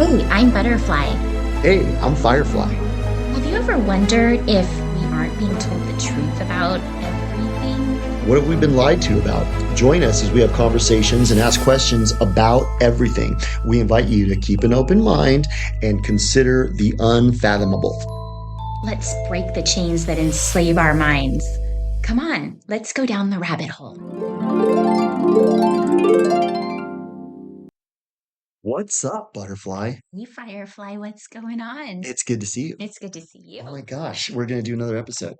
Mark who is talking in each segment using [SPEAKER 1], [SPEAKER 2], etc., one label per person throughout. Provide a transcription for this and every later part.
[SPEAKER 1] Hey, I'm Butterfly.
[SPEAKER 2] Hey, I'm Firefly.
[SPEAKER 1] Have you ever wondered if we aren't being told the truth about everything?
[SPEAKER 2] What have we been lied to about? Join us as we have conversations and ask questions about everything. We invite you to keep an open mind and consider the unfathomable.
[SPEAKER 1] Let's break the chains that enslave our minds. Come on, let's go down the rabbit hole.
[SPEAKER 2] What's up, Butterfly?
[SPEAKER 1] Hey, Firefly, what's going on?
[SPEAKER 2] It's good to see you.
[SPEAKER 1] It's good to see you.
[SPEAKER 2] Oh my gosh, we're going to do another episode.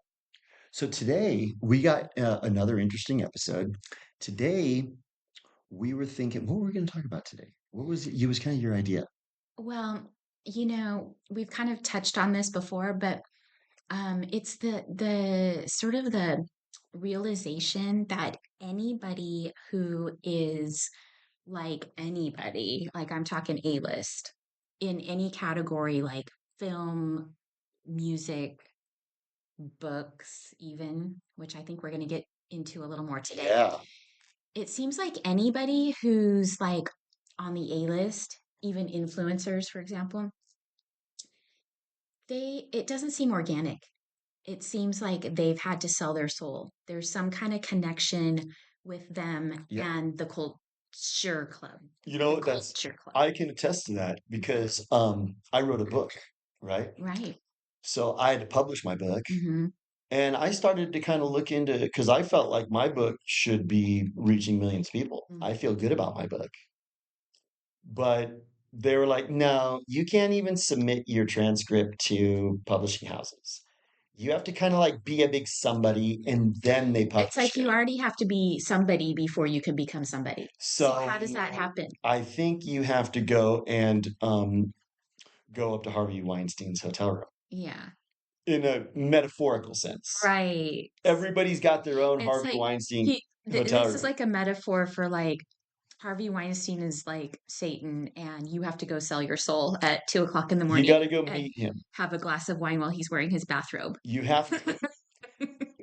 [SPEAKER 2] So today we got another interesting episode. Today we were thinking, what were we going to talk about today? What was it? It was kind of your idea.
[SPEAKER 1] Well, we've kind of touched on this before, but it's the sort of the realization that anybody who is like anybody, like I'm talking A-list, in any category like film, music, books, even, which I think we're going to get into a little more today.
[SPEAKER 2] Yeah.
[SPEAKER 1] It seems like anybody who's like on the A-list, even influencers, for example, it doesn't seem organic. It seems like they've had to sell their soul. There's some kind of connection with them
[SPEAKER 2] Yeah.
[SPEAKER 1] and the culture club.
[SPEAKER 2] You
[SPEAKER 1] The
[SPEAKER 2] know, that's
[SPEAKER 1] culture club.
[SPEAKER 2] I can attest to that because I wrote a book, right?
[SPEAKER 1] Right.
[SPEAKER 2] So I had to publish my book,
[SPEAKER 1] Hmm.
[SPEAKER 2] and I started to kind of look into because I felt like my book should be reaching millions of people. I feel good about my book. But they were like, no, you can't even submit your transcript to publishing houses. You have to kind of like be a big somebody, and then they
[SPEAKER 1] It's
[SPEAKER 2] publish
[SPEAKER 1] like you
[SPEAKER 2] it.
[SPEAKER 1] already have to be somebody before you can become somebody. So
[SPEAKER 2] So
[SPEAKER 1] how does that happen?
[SPEAKER 2] I think you have to go and go up to Harvey Weinstein's hotel room
[SPEAKER 1] Yeah.
[SPEAKER 2] in a metaphorical sense.
[SPEAKER 1] Right.
[SPEAKER 2] Everybody's got their own
[SPEAKER 1] It's
[SPEAKER 2] Harvey
[SPEAKER 1] like
[SPEAKER 2] Weinstein hotel
[SPEAKER 1] this is
[SPEAKER 2] room.
[SPEAKER 1] like a metaphor for like Harvey Weinstein is like Satan, and you have to go sell your soul at 2 o'clock in the
[SPEAKER 2] You
[SPEAKER 1] morning
[SPEAKER 2] got to go
[SPEAKER 1] and
[SPEAKER 2] meet him.
[SPEAKER 1] have a glass of wine while he's wearing his bathrobe.
[SPEAKER 2] You have to.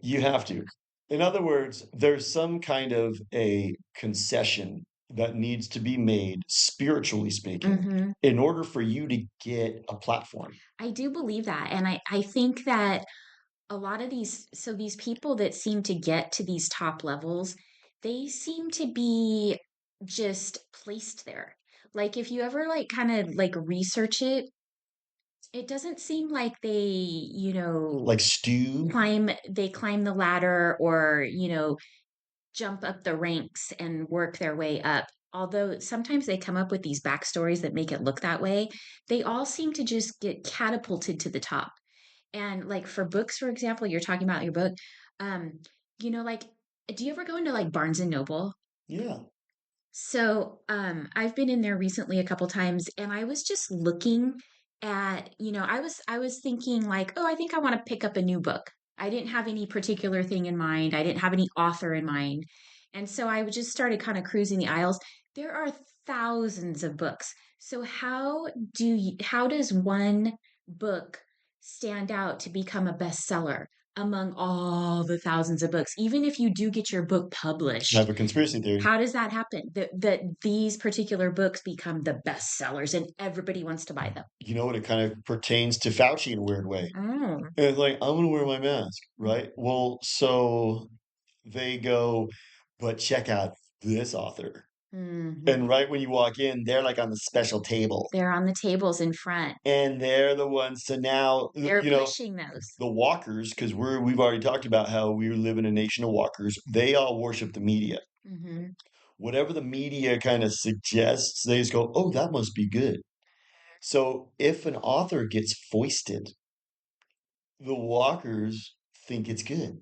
[SPEAKER 2] You have to. In other words, there's some kind of a concession that needs to be made, spiritually speaking,
[SPEAKER 1] Hmm.
[SPEAKER 2] in order for you to get a platform.
[SPEAKER 1] I do believe that. And I think that a lot of these people that seem to get to these top levels, they seem to be just placed there. Like if you ever like kind of like research it, it doesn't seem like
[SPEAKER 2] Like Stu,
[SPEAKER 1] they climb the ladder or, jump up the ranks and work their way up. Although sometimes they come up with these backstories that make it look that way, they all seem to just get catapulted to the top. And like for books, for example, you're talking about your book. Um, like, do you ever go into like Barnes and Noble?
[SPEAKER 2] yeah.
[SPEAKER 1] So, I've been in there recently a couple times and I was just looking at, I was thinking like, oh, I think I want to pick up a new book. I didn't have any particular thing in mind. I didn't have any author in mind. And so I just started kind of cruising the aisles. There are thousands of books. So how does one book stand out to become a bestseller among all the thousands of books? Even if you do get your book
[SPEAKER 2] I have
[SPEAKER 1] published,
[SPEAKER 2] a conspiracy theory.
[SPEAKER 1] how does that happen? That these particular books become the best sellers and everybody wants to buy them.
[SPEAKER 2] You know what? It kind of pertains to Fauci in a weird way.
[SPEAKER 1] Oh.
[SPEAKER 2] And it's like, I'm going to wear my mask, right? Well, so they go, but check out this author.
[SPEAKER 1] Hmm.
[SPEAKER 2] And right when you walk in, they're like on the special table.
[SPEAKER 1] They're on the tables in front.
[SPEAKER 2] And they're the ones. So now,
[SPEAKER 1] They're pushing those.
[SPEAKER 2] the walkers, because we've already talked about how we live in a nation of walkers, they all worship the media.
[SPEAKER 1] Hmm.
[SPEAKER 2] Whatever the media kind of suggests, they just go, oh, that must be good. So if an author gets foisted, the walkers think it's good.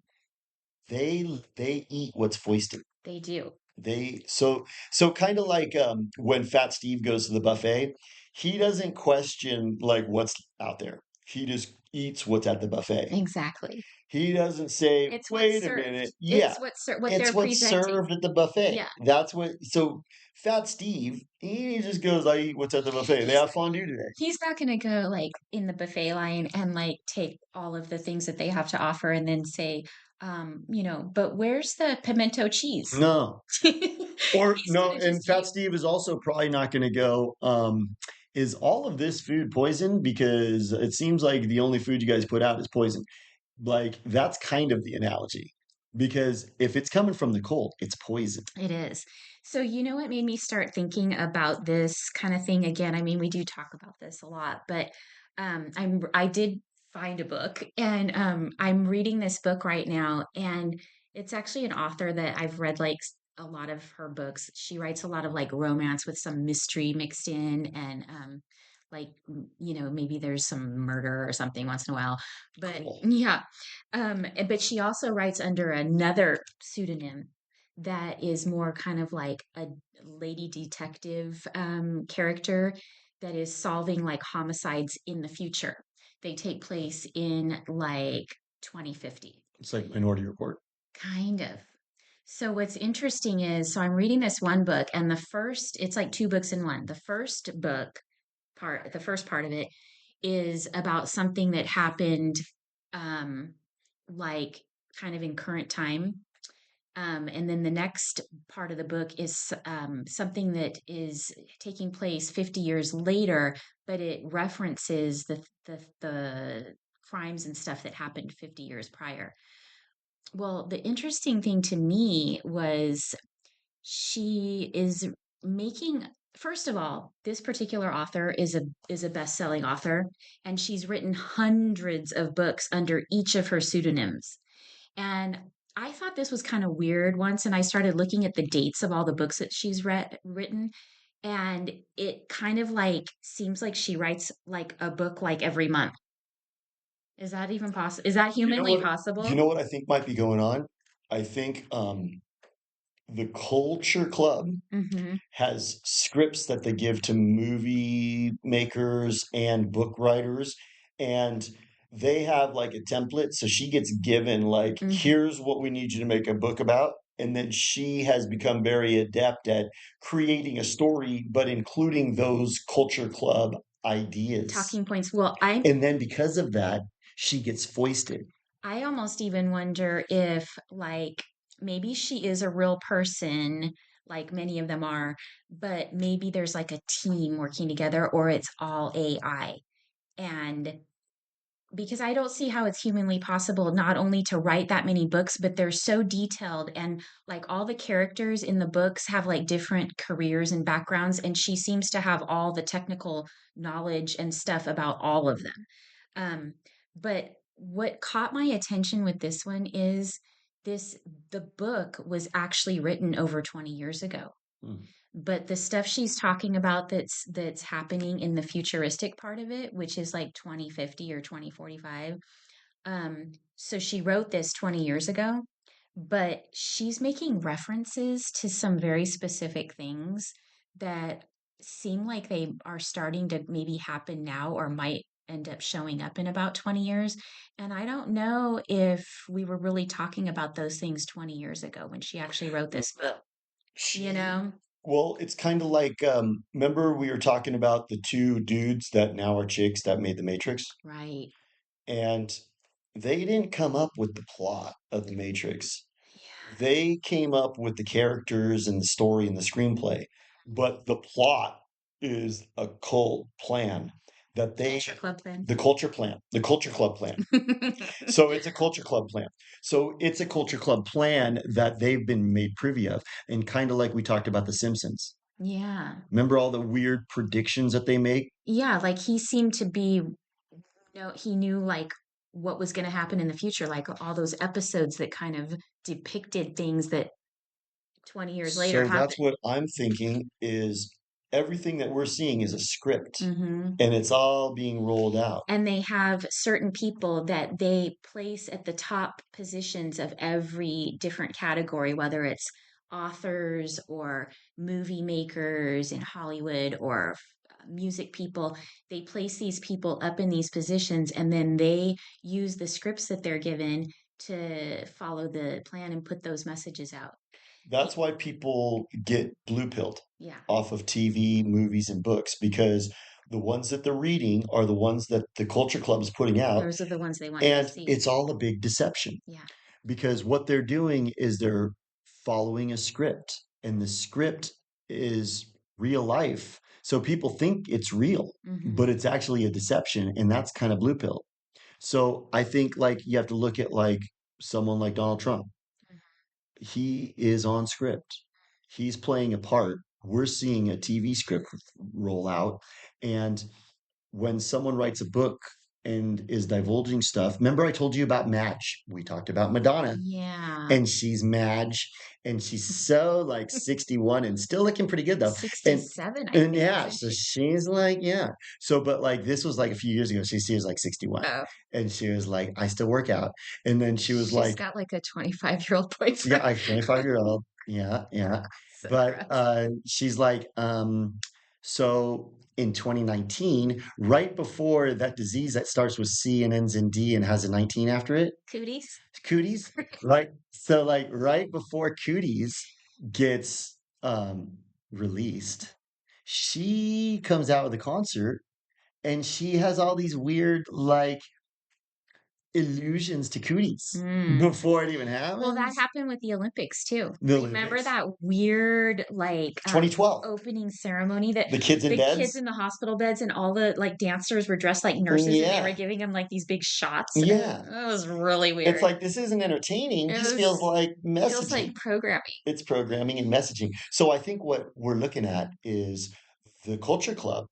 [SPEAKER 2] They eat what's foisted.
[SPEAKER 1] They do.
[SPEAKER 2] So kind of like when Fat Steve goes to the buffet, he doesn't question like what's out there. He just eats what's at the buffet.
[SPEAKER 1] Exactly.
[SPEAKER 2] He doesn't say,
[SPEAKER 1] It's what's
[SPEAKER 2] wait a minute.
[SPEAKER 1] served.
[SPEAKER 2] Yeah,
[SPEAKER 1] It's what
[SPEAKER 2] it's
[SPEAKER 1] they're
[SPEAKER 2] what's
[SPEAKER 1] presenting.
[SPEAKER 2] served at the buffet.
[SPEAKER 1] Yeah.
[SPEAKER 2] That's what. So Fat Steve, he just goes, I eat what's at the buffet. They
[SPEAKER 1] He's
[SPEAKER 2] have fondue today.
[SPEAKER 1] he's not going to go like in the buffet line and like take all of the things that they have to offer and then say, but where's the pimento cheese?
[SPEAKER 2] No. Or
[SPEAKER 1] He's
[SPEAKER 2] no,
[SPEAKER 1] going to
[SPEAKER 2] and
[SPEAKER 1] just
[SPEAKER 2] Fat
[SPEAKER 1] eat.
[SPEAKER 2] Steve is also probably not going to go. is all of this food poison? Because it seems like the only food you guys put out is poison. Like, that's kind of the analogy. Because if it's coming from the cold, it's poison.
[SPEAKER 1] It is. So, you know what made me start thinking about this kind of thing again? I mean, we do talk about this a lot, but I did find a book, and I'm reading this book right now, and it's actually an author that I've read like a lot of her books. She writes a lot of like romance with some mystery mixed in, and like maybe there's some murder or something once in a while. But
[SPEAKER 2] Cool.
[SPEAKER 1] yeah, but she also writes under another pseudonym that is more kind of like a lady detective character that is solving like homicides in the future. They take place in like 2050.
[SPEAKER 2] It's like Minority Report.
[SPEAKER 1] Kind of. So what's interesting is, so I'm reading this one book, and it's like two books in one. The first part of it is about something that happened, um, like kind of in current time, and then the next part of the book is something that is taking place 50 years later, but it references the crimes and stuff that happened 50 years prior. Well, the interesting thing to me was she is making first of all, this particular author is a best-selling author, and she's written hundreds of books under each of her pseudonyms. And I thought this was kind of weird once, and I started looking at the dates of all the books that she's written, and it kind of like seems like she writes like a book like every month. Is that even possible? Is that
[SPEAKER 2] You know
[SPEAKER 1] humanly
[SPEAKER 2] what? You
[SPEAKER 1] possible?
[SPEAKER 2] know what I think might be going on? I think the Culture Club
[SPEAKER 1] Mm-hmm.
[SPEAKER 2] has scripts that they give to movie makers and book writers, and they have like a template. So she gets given like,
[SPEAKER 1] Mm-hmm.
[SPEAKER 2] here's what we need you to make a book about. And then she has become very adept at creating a story, but including those Culture Club ideas.
[SPEAKER 1] Talking points. Well, I
[SPEAKER 2] And then because of that, she gets foisted.
[SPEAKER 1] I almost even wonder if, like, maybe she is a real person, like many of them are, but maybe there's like a team working together, or it's all AI. And because I don't see how it's humanly possible not only to write that many books, but they're so detailed, and like all the characters in the books have like different careers and backgrounds, and she seems to have all the technical knowledge and stuff about all of them. But what caught my attention with this one is this the book was actually written over 20 years ago.
[SPEAKER 2] Hmm.
[SPEAKER 1] But the stuff she's talking about that's happening in the futuristic part of it, which is like 2050 or 2045. So she wrote this 20 years ago, but she's making references to some very specific things that seem like they are starting to maybe happen now or might end up showing up in about 20 years. And I don't know if we were really talking about those things 20 years ago when she actually wrote this book, you
[SPEAKER 2] She,
[SPEAKER 1] know?
[SPEAKER 2] well, it's kind of like, remember we were talking about the two dudes that now are chicks that made the Matrix?
[SPEAKER 1] Right.
[SPEAKER 2] And they didn't come up with the plot of the Matrix.
[SPEAKER 1] Yeah.
[SPEAKER 2] They came up with the characters and the story and the screenplay. But the plot is a cult plan that
[SPEAKER 1] Culture Club then.
[SPEAKER 2] the culture club plan. So it's a culture club plan. So it's a culture club plan that they've been made privy of. And kind of like we talked about The Simpsons.
[SPEAKER 1] Yeah.
[SPEAKER 2] Remember all the weird predictions that they make?
[SPEAKER 1] Yeah, like he seemed to be, he knew like what was going to happen in the future, like all those episodes that kind of depicted things that 20 years later
[SPEAKER 2] So
[SPEAKER 1] happened.
[SPEAKER 2] that's what I'm thinking is everything that we're seeing is a script
[SPEAKER 1] Hmm.
[SPEAKER 2] and it's all being rolled out.
[SPEAKER 1] And they have certain people that they place at the top positions of every different category, whether it's authors or movie makers in Hollywood or music people. They place these people up in these positions, and then they use the scripts that they're given to follow the plan and put those messages out.
[SPEAKER 2] That's why people get blue pilled
[SPEAKER 1] Yeah,
[SPEAKER 2] off of TV, movies, and books because the ones that they're reading are the ones that the Culture Club is putting out.
[SPEAKER 1] those are the ones they want you to
[SPEAKER 2] And
[SPEAKER 1] see.
[SPEAKER 2] it's all a big deception
[SPEAKER 1] Yeah.
[SPEAKER 2] because what they're doing is they're following a script, and the script is real life. So people think it's real,
[SPEAKER 1] Hmm.
[SPEAKER 2] but it's actually a deception, and that's kind of blue pill. So I think like you have to look at like someone like Donald Trump. He is on script. He's playing a part. We're seeing a TV script roll out. And when someone writes a book and is divulging stuff, remember I told you about Madge? We talked about Madonna,
[SPEAKER 1] Yeah.
[SPEAKER 2] and she's Madge, and she's so like 61 and still looking pretty good though. And
[SPEAKER 1] 67, I
[SPEAKER 2] and
[SPEAKER 1] think,
[SPEAKER 2] yeah,
[SPEAKER 1] isn't
[SPEAKER 2] so
[SPEAKER 1] she?
[SPEAKER 2] she's like, yeah. So, but like this was like a few years ago. She was like 61,
[SPEAKER 1] Oh,
[SPEAKER 2] and she was like, I still work out. And then she was
[SPEAKER 1] she's
[SPEAKER 2] like,
[SPEAKER 1] got like a 25-year-old
[SPEAKER 2] yeah,
[SPEAKER 1] boyfriend.
[SPEAKER 2] I 25-year-old. Yeah, yeah.
[SPEAKER 1] So
[SPEAKER 2] But
[SPEAKER 1] gross.
[SPEAKER 2] she's like, so in 2019, right before that disease that starts with C and ends in D and has a 19 after it,
[SPEAKER 1] Cooties.
[SPEAKER 2] cooties, right? So like right before cooties gets released, she comes out with a concert and she has all these weird like allusions to cooties
[SPEAKER 1] Mm.
[SPEAKER 2] before it even
[SPEAKER 1] Well, that
[SPEAKER 2] happens.
[SPEAKER 1] happened with the Olympics too.
[SPEAKER 2] The
[SPEAKER 1] Remember
[SPEAKER 2] Olympics.
[SPEAKER 1] that weird like
[SPEAKER 2] 2012.
[SPEAKER 1] opening ceremony that
[SPEAKER 2] The kids in
[SPEAKER 1] the kids
[SPEAKER 2] beds.
[SPEAKER 1] in the hospital beds and all the like dancers were dressed like nurses and they were
[SPEAKER 2] Yeah.
[SPEAKER 1] giving them like these big shots.
[SPEAKER 2] Yeah.
[SPEAKER 1] It was really
[SPEAKER 2] It's
[SPEAKER 1] weird.
[SPEAKER 2] like this isn't entertaining.
[SPEAKER 1] It
[SPEAKER 2] This feels
[SPEAKER 1] was
[SPEAKER 2] like
[SPEAKER 1] feels like
[SPEAKER 2] messaging.
[SPEAKER 1] programming.
[SPEAKER 2] It's programming and messaging. So I think what we're looking at is the culture club.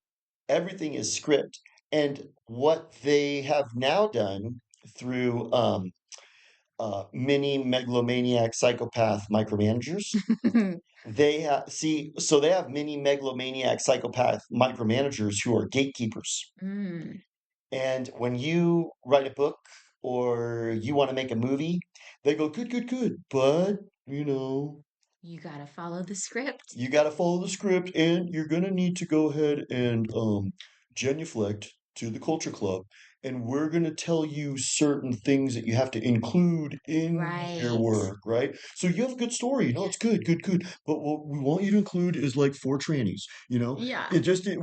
[SPEAKER 2] Everything is script. And what they have now done through mini megalomaniac psychopath micromanagers, they have so they have mini megalomaniac psychopath micromanagers who are gatekeepers.
[SPEAKER 1] Mm,
[SPEAKER 2] And when you write a book or you want to make a movie, they go, good, good, good. But,
[SPEAKER 1] you gotta follow the script.
[SPEAKER 2] you got to follow the script and you're going to need to go ahead and genuflect to the culture club. And we're going to tell you certain things that you have to include in your
[SPEAKER 1] Right.
[SPEAKER 2] work, right? So you have a good story, it's good, good, good. But what we want you to include is like four trannies,
[SPEAKER 1] Yeah.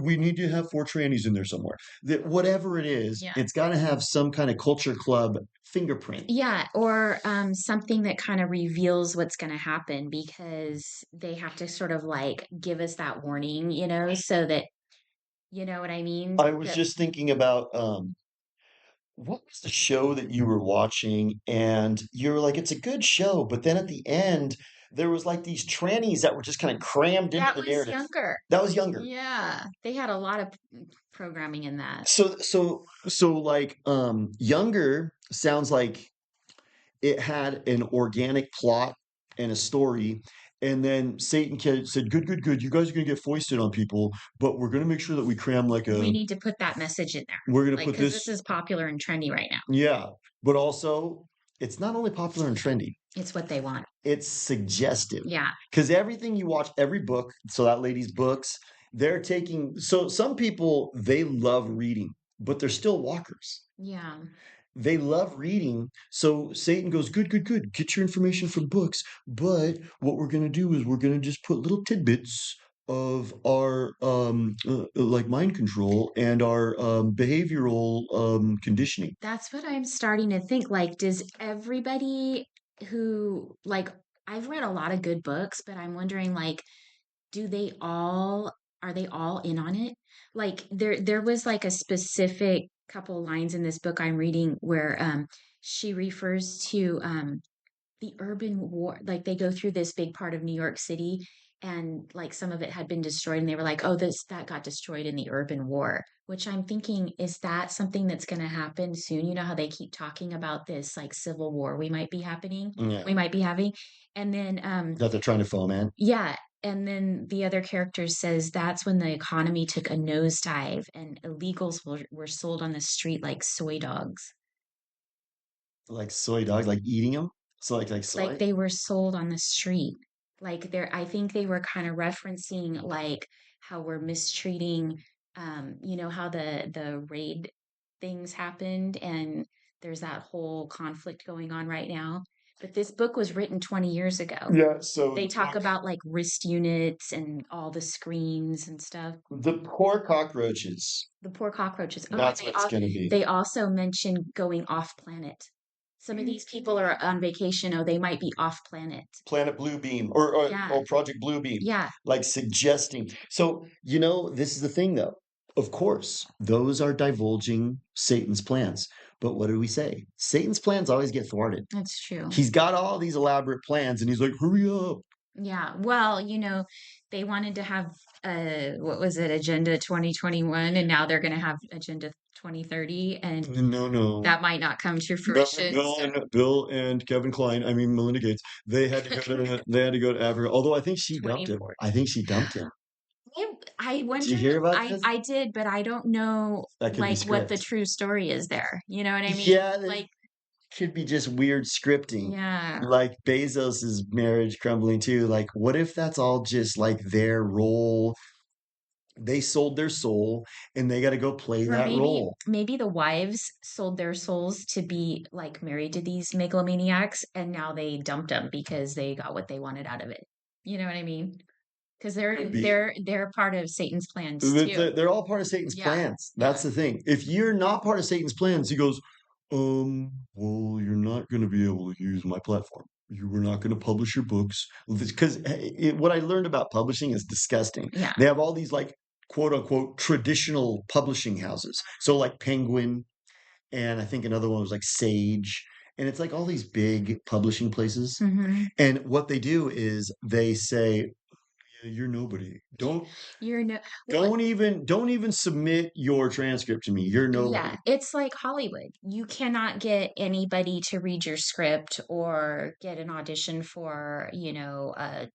[SPEAKER 2] we need to have four trannies in there somewhere. That whatever it is,
[SPEAKER 1] Yeah.
[SPEAKER 2] it's got to have some kind of culture club fingerprint.
[SPEAKER 1] Yeah, or something that kind of reveals what's going to happen because they have to sort of like give us that warning, so that you know what I mean?
[SPEAKER 2] I was
[SPEAKER 1] That
[SPEAKER 2] just thinking about what was the show that you were watching and you were like, it's a good show, but then at the end, there was like these trannies that were just kind of crammed into
[SPEAKER 1] that
[SPEAKER 2] the
[SPEAKER 1] was
[SPEAKER 2] narrative.
[SPEAKER 1] younger.
[SPEAKER 2] That was younger.
[SPEAKER 1] Yeah, they had a lot of programming in that.
[SPEAKER 2] So like younger sounds like it had an organic plot and a story. And then Satan said, good, good, good. You guys are going to get foisted on people, but we're going to make sure that we cram like
[SPEAKER 1] We need to put that message in there.
[SPEAKER 2] we're going to
[SPEAKER 1] Like,
[SPEAKER 2] put
[SPEAKER 1] because this
[SPEAKER 2] this,
[SPEAKER 1] is popular and trendy right now.
[SPEAKER 2] yeah. But also, it's not only popular and trendy,
[SPEAKER 1] It's what they want.
[SPEAKER 2] it's suggestive.
[SPEAKER 1] Yeah.
[SPEAKER 2] Because everything you watch, every book, so that lady's books, they're taking, so some people, they love reading, but they're still walkers.
[SPEAKER 1] Yeah.
[SPEAKER 2] They love reading. So Satan goes, good, good, good. Get your information from books. But what we're going to do is we're going to just put little tidbits of our like mind control and our behavioral conditioning.
[SPEAKER 1] That's what I'm starting to think. Like, does everybody who, like, I've read a lot of good books, but I'm wondering, like, do they all, are they all in on it? Like, there was like a specific couple lines in this book I'm reading where she refers to the urban war. Like they go through this big part of New York City and like some of it had been destroyed and they were like, oh, this that got destroyed in the urban war, which I'm thinking, is that something that's going to happen soon? You know how they keep talking about this like civil war
[SPEAKER 2] Yeah.
[SPEAKER 1] we might be having. And then
[SPEAKER 2] That they're trying to foment.
[SPEAKER 1] yeah, and then the other character says that's when the economy took a nosedive and illegals were sold on the street like soy dogs.
[SPEAKER 2] Like soy dogs, like eating them. So like
[SPEAKER 1] Like
[SPEAKER 2] soy.
[SPEAKER 1] they were sold on the street. Like they're, I think they were kind of referencing like how we're mistreating, how the raid things happened and there's that whole conflict going on right now. But this book was written 20 years ago.
[SPEAKER 2] Yeah, so
[SPEAKER 1] They
[SPEAKER 2] the
[SPEAKER 1] talk
[SPEAKER 2] book,
[SPEAKER 1] about like wrist units and all the screens and stuff.
[SPEAKER 2] the poor cockroaches.
[SPEAKER 1] The poor cockroaches. Oh, and
[SPEAKER 2] That's what it's gonna be.
[SPEAKER 1] they also mention going off planet. Some of these people are on vacation, or they might be off planet.
[SPEAKER 2] Planet Bluebeam or
[SPEAKER 1] Yeah.
[SPEAKER 2] Project Bluebeam,
[SPEAKER 1] Yeah.
[SPEAKER 2] like suggesting. So, you know, this is the thing though. Of course, those are divulging Satan's plans. But what do we say? Satan's plans always get thwarted.
[SPEAKER 1] That's true.
[SPEAKER 2] He's got all these elaborate plans and he's like, hurry up.
[SPEAKER 1] Yeah. Well, they wanted to have what was it, Agenda 2021, and now they're going to have Agenda 2030, and
[SPEAKER 2] No, no.
[SPEAKER 1] that might not come to
[SPEAKER 2] Bill,
[SPEAKER 1] fruition.
[SPEAKER 2] Bill
[SPEAKER 1] So
[SPEAKER 2] and Bill and Kevin Klein, I mean Melinda Gates, they had to go to Africa. Although I think she dumped him.
[SPEAKER 1] 24.
[SPEAKER 2] I think she dumped him.
[SPEAKER 1] I
[SPEAKER 2] Did you
[SPEAKER 1] wonder,
[SPEAKER 2] hear about
[SPEAKER 1] I
[SPEAKER 2] this?
[SPEAKER 1] I did, but I don't know
[SPEAKER 2] That could be
[SPEAKER 1] like what the
[SPEAKER 2] script.
[SPEAKER 1] true story is there. You know what I mean?
[SPEAKER 2] Yeah, that
[SPEAKER 1] Like,
[SPEAKER 2] could be just weird scripting.
[SPEAKER 1] yeah.
[SPEAKER 2] Like Bezos's marriage crumbling too. Like, what if that's all just like their role? They sold their soul and they got to go play
[SPEAKER 1] Or
[SPEAKER 2] that role.
[SPEAKER 1] maybe the wives sold their souls to be like married to these megalomaniacs, and now they dumped them because they got what they wanted out of it. You know what I mean? Because they're
[SPEAKER 2] Could be.
[SPEAKER 1] they're they're part of Satan's plans too.
[SPEAKER 2] They're all part of Satan's
[SPEAKER 1] Yeah.
[SPEAKER 2] plans. That's
[SPEAKER 1] Yeah.
[SPEAKER 2] the thing. If you're not part of Satan's plans, he goes, well, you're not going to be able to use my platform. You were not going to publish your books. Because what I learned about publishing is disgusting.
[SPEAKER 1] Yeah.
[SPEAKER 2] They have all these like quote unquote traditional publishing houses. So like Penguin, and I think another one was like Sage. And it's like all these big publishing places.
[SPEAKER 1] Hmm.
[SPEAKER 2] And what they do is they say, you're nobody.
[SPEAKER 1] You're no, well,
[SPEAKER 2] Don't even submit your transcript to me. You're
[SPEAKER 1] yeah,
[SPEAKER 2] nobody.
[SPEAKER 1] it's like Hollywood. You cannot get anybody to read your script or get an audition for, a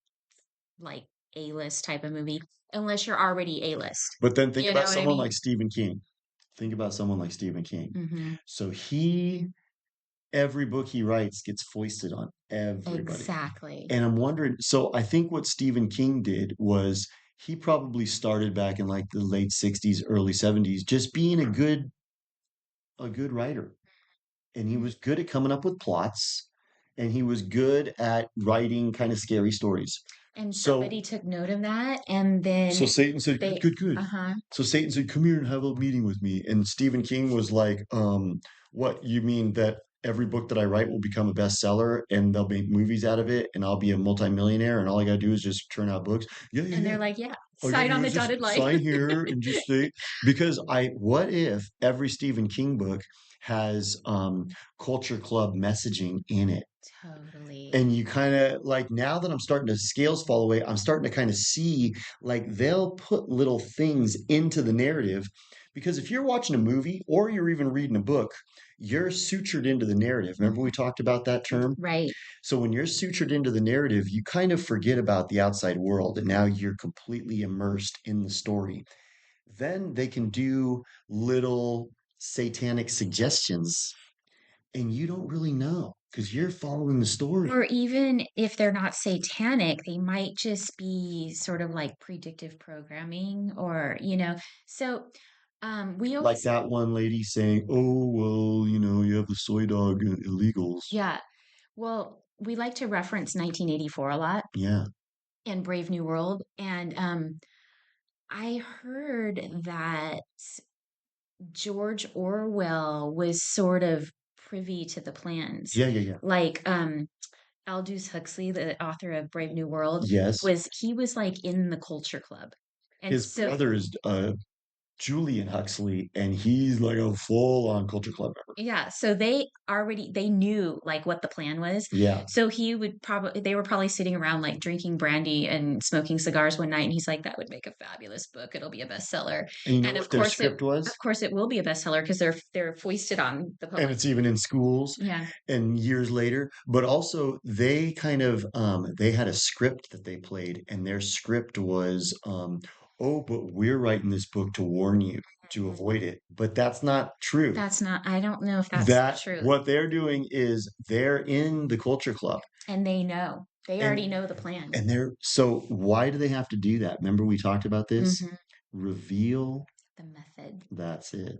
[SPEAKER 1] like A-list type of movie unless you're already A-list.
[SPEAKER 2] But then think
[SPEAKER 1] You know
[SPEAKER 2] about
[SPEAKER 1] what I
[SPEAKER 2] someone
[SPEAKER 1] mean?
[SPEAKER 2] like Stephen King. Think about someone like Stephen King.
[SPEAKER 1] Hmm.
[SPEAKER 2] So every book he writes gets foisted on everybody.
[SPEAKER 1] Exactly.
[SPEAKER 2] And I'm wondering, so I think what Stephen King did was he probably started back in like the late 60s, early 70s, just being a good writer. And he was good at coming up with plots and he was good at writing kind of scary stories.
[SPEAKER 1] And
[SPEAKER 2] So
[SPEAKER 1] somebody took note of that, and
[SPEAKER 2] so
[SPEAKER 1] then
[SPEAKER 2] Satan said, good,
[SPEAKER 1] they,
[SPEAKER 2] good, good.
[SPEAKER 1] uh-huh.
[SPEAKER 2] So Satan said, come here and have a meeting with me. And Stephen King was like, what, you mean that every book that I write will become a bestseller and they'll make movies out of it and I'll be a multimillionaire and all I gotta do is just turn out books? Yeah, yeah,
[SPEAKER 1] And
[SPEAKER 2] yeah.
[SPEAKER 1] they're like, yeah,
[SPEAKER 2] All you gotta
[SPEAKER 1] sign on
[SPEAKER 2] do
[SPEAKER 1] the
[SPEAKER 2] is just
[SPEAKER 1] dotted line.
[SPEAKER 2] sign here and just say, because what if every Stephen King book has culture club messaging in it?
[SPEAKER 1] Totally.
[SPEAKER 2] And you kind of like, now that I'm starting to scales fall away, I'm starting to kind of see like they'll put little things into the narrative because if you're watching a movie or you're even reading a book, you're sutured into the narrative. Remember we talked about that term?
[SPEAKER 1] Right.
[SPEAKER 2] So when you're sutured into the narrative, you kind of forget about the outside world and now you're completely immersed in the story. Then they can do little satanic suggestions and you don't really know because you're following the story.
[SPEAKER 1] Or even if they're not satanic, they might just be sort of like predictive programming, or, so we
[SPEAKER 2] Like
[SPEAKER 1] always,
[SPEAKER 2] that one lady saying, "Oh, well, you have the soy dog illegals."
[SPEAKER 1] yeah, well, we like to reference 1984 a lot
[SPEAKER 2] Yeah.
[SPEAKER 1] and Brave New World. And I heard that George Orwell was sort of privy to the plans.
[SPEAKER 2] Yeah, yeah, yeah.
[SPEAKER 1] Like, Aldous Huxley, the author of Brave New World,
[SPEAKER 2] Yes.
[SPEAKER 1] he was like in the culture club. And
[SPEAKER 2] His
[SPEAKER 1] so,
[SPEAKER 2] brother is Julian Huxley, and he's like a full-on culture club member.
[SPEAKER 1] yeah, so they knew like what the plan was.
[SPEAKER 2] Yeah.
[SPEAKER 1] So they were probably sitting around like drinking brandy and smoking cigars one night, and he's like, that would make a fabulous book. It'll be a bestseller.
[SPEAKER 2] And you know
[SPEAKER 1] And
[SPEAKER 2] what their script
[SPEAKER 1] of
[SPEAKER 2] was?
[SPEAKER 1] course it will be a bestseller because they're foisted on the
[SPEAKER 2] And
[SPEAKER 1] public.
[SPEAKER 2] it's even in schools
[SPEAKER 1] Yeah.
[SPEAKER 2] and years later. But also they kind of they had a script that they played, and their script was oh, but we're writing this book to warn you to avoid it. But that's not true.
[SPEAKER 1] I don't know if that's the
[SPEAKER 2] That
[SPEAKER 1] truth.
[SPEAKER 2] what they're doing is they're in the culture club
[SPEAKER 1] And they already
[SPEAKER 2] and
[SPEAKER 1] know the plan.
[SPEAKER 2] so why do they have to do that? Remember we talked about this?
[SPEAKER 1] Hmm.
[SPEAKER 2] Reveal.
[SPEAKER 1] The method.
[SPEAKER 2] That's it.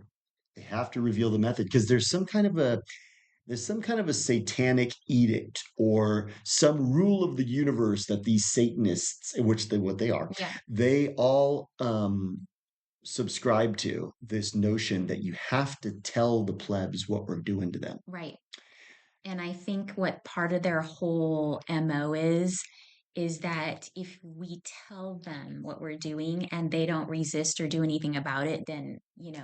[SPEAKER 2] They have to reveal the method because there's some kind of a satanic edict or some rule of the universe that these Satanists, what they are,
[SPEAKER 1] Yeah.
[SPEAKER 2] they all subscribe to this notion that you have to tell the plebs what we're doing to them.
[SPEAKER 1] Right. And I think what part of their whole MO is that if we tell them what we're doing and they don't resist or do anything about it, then,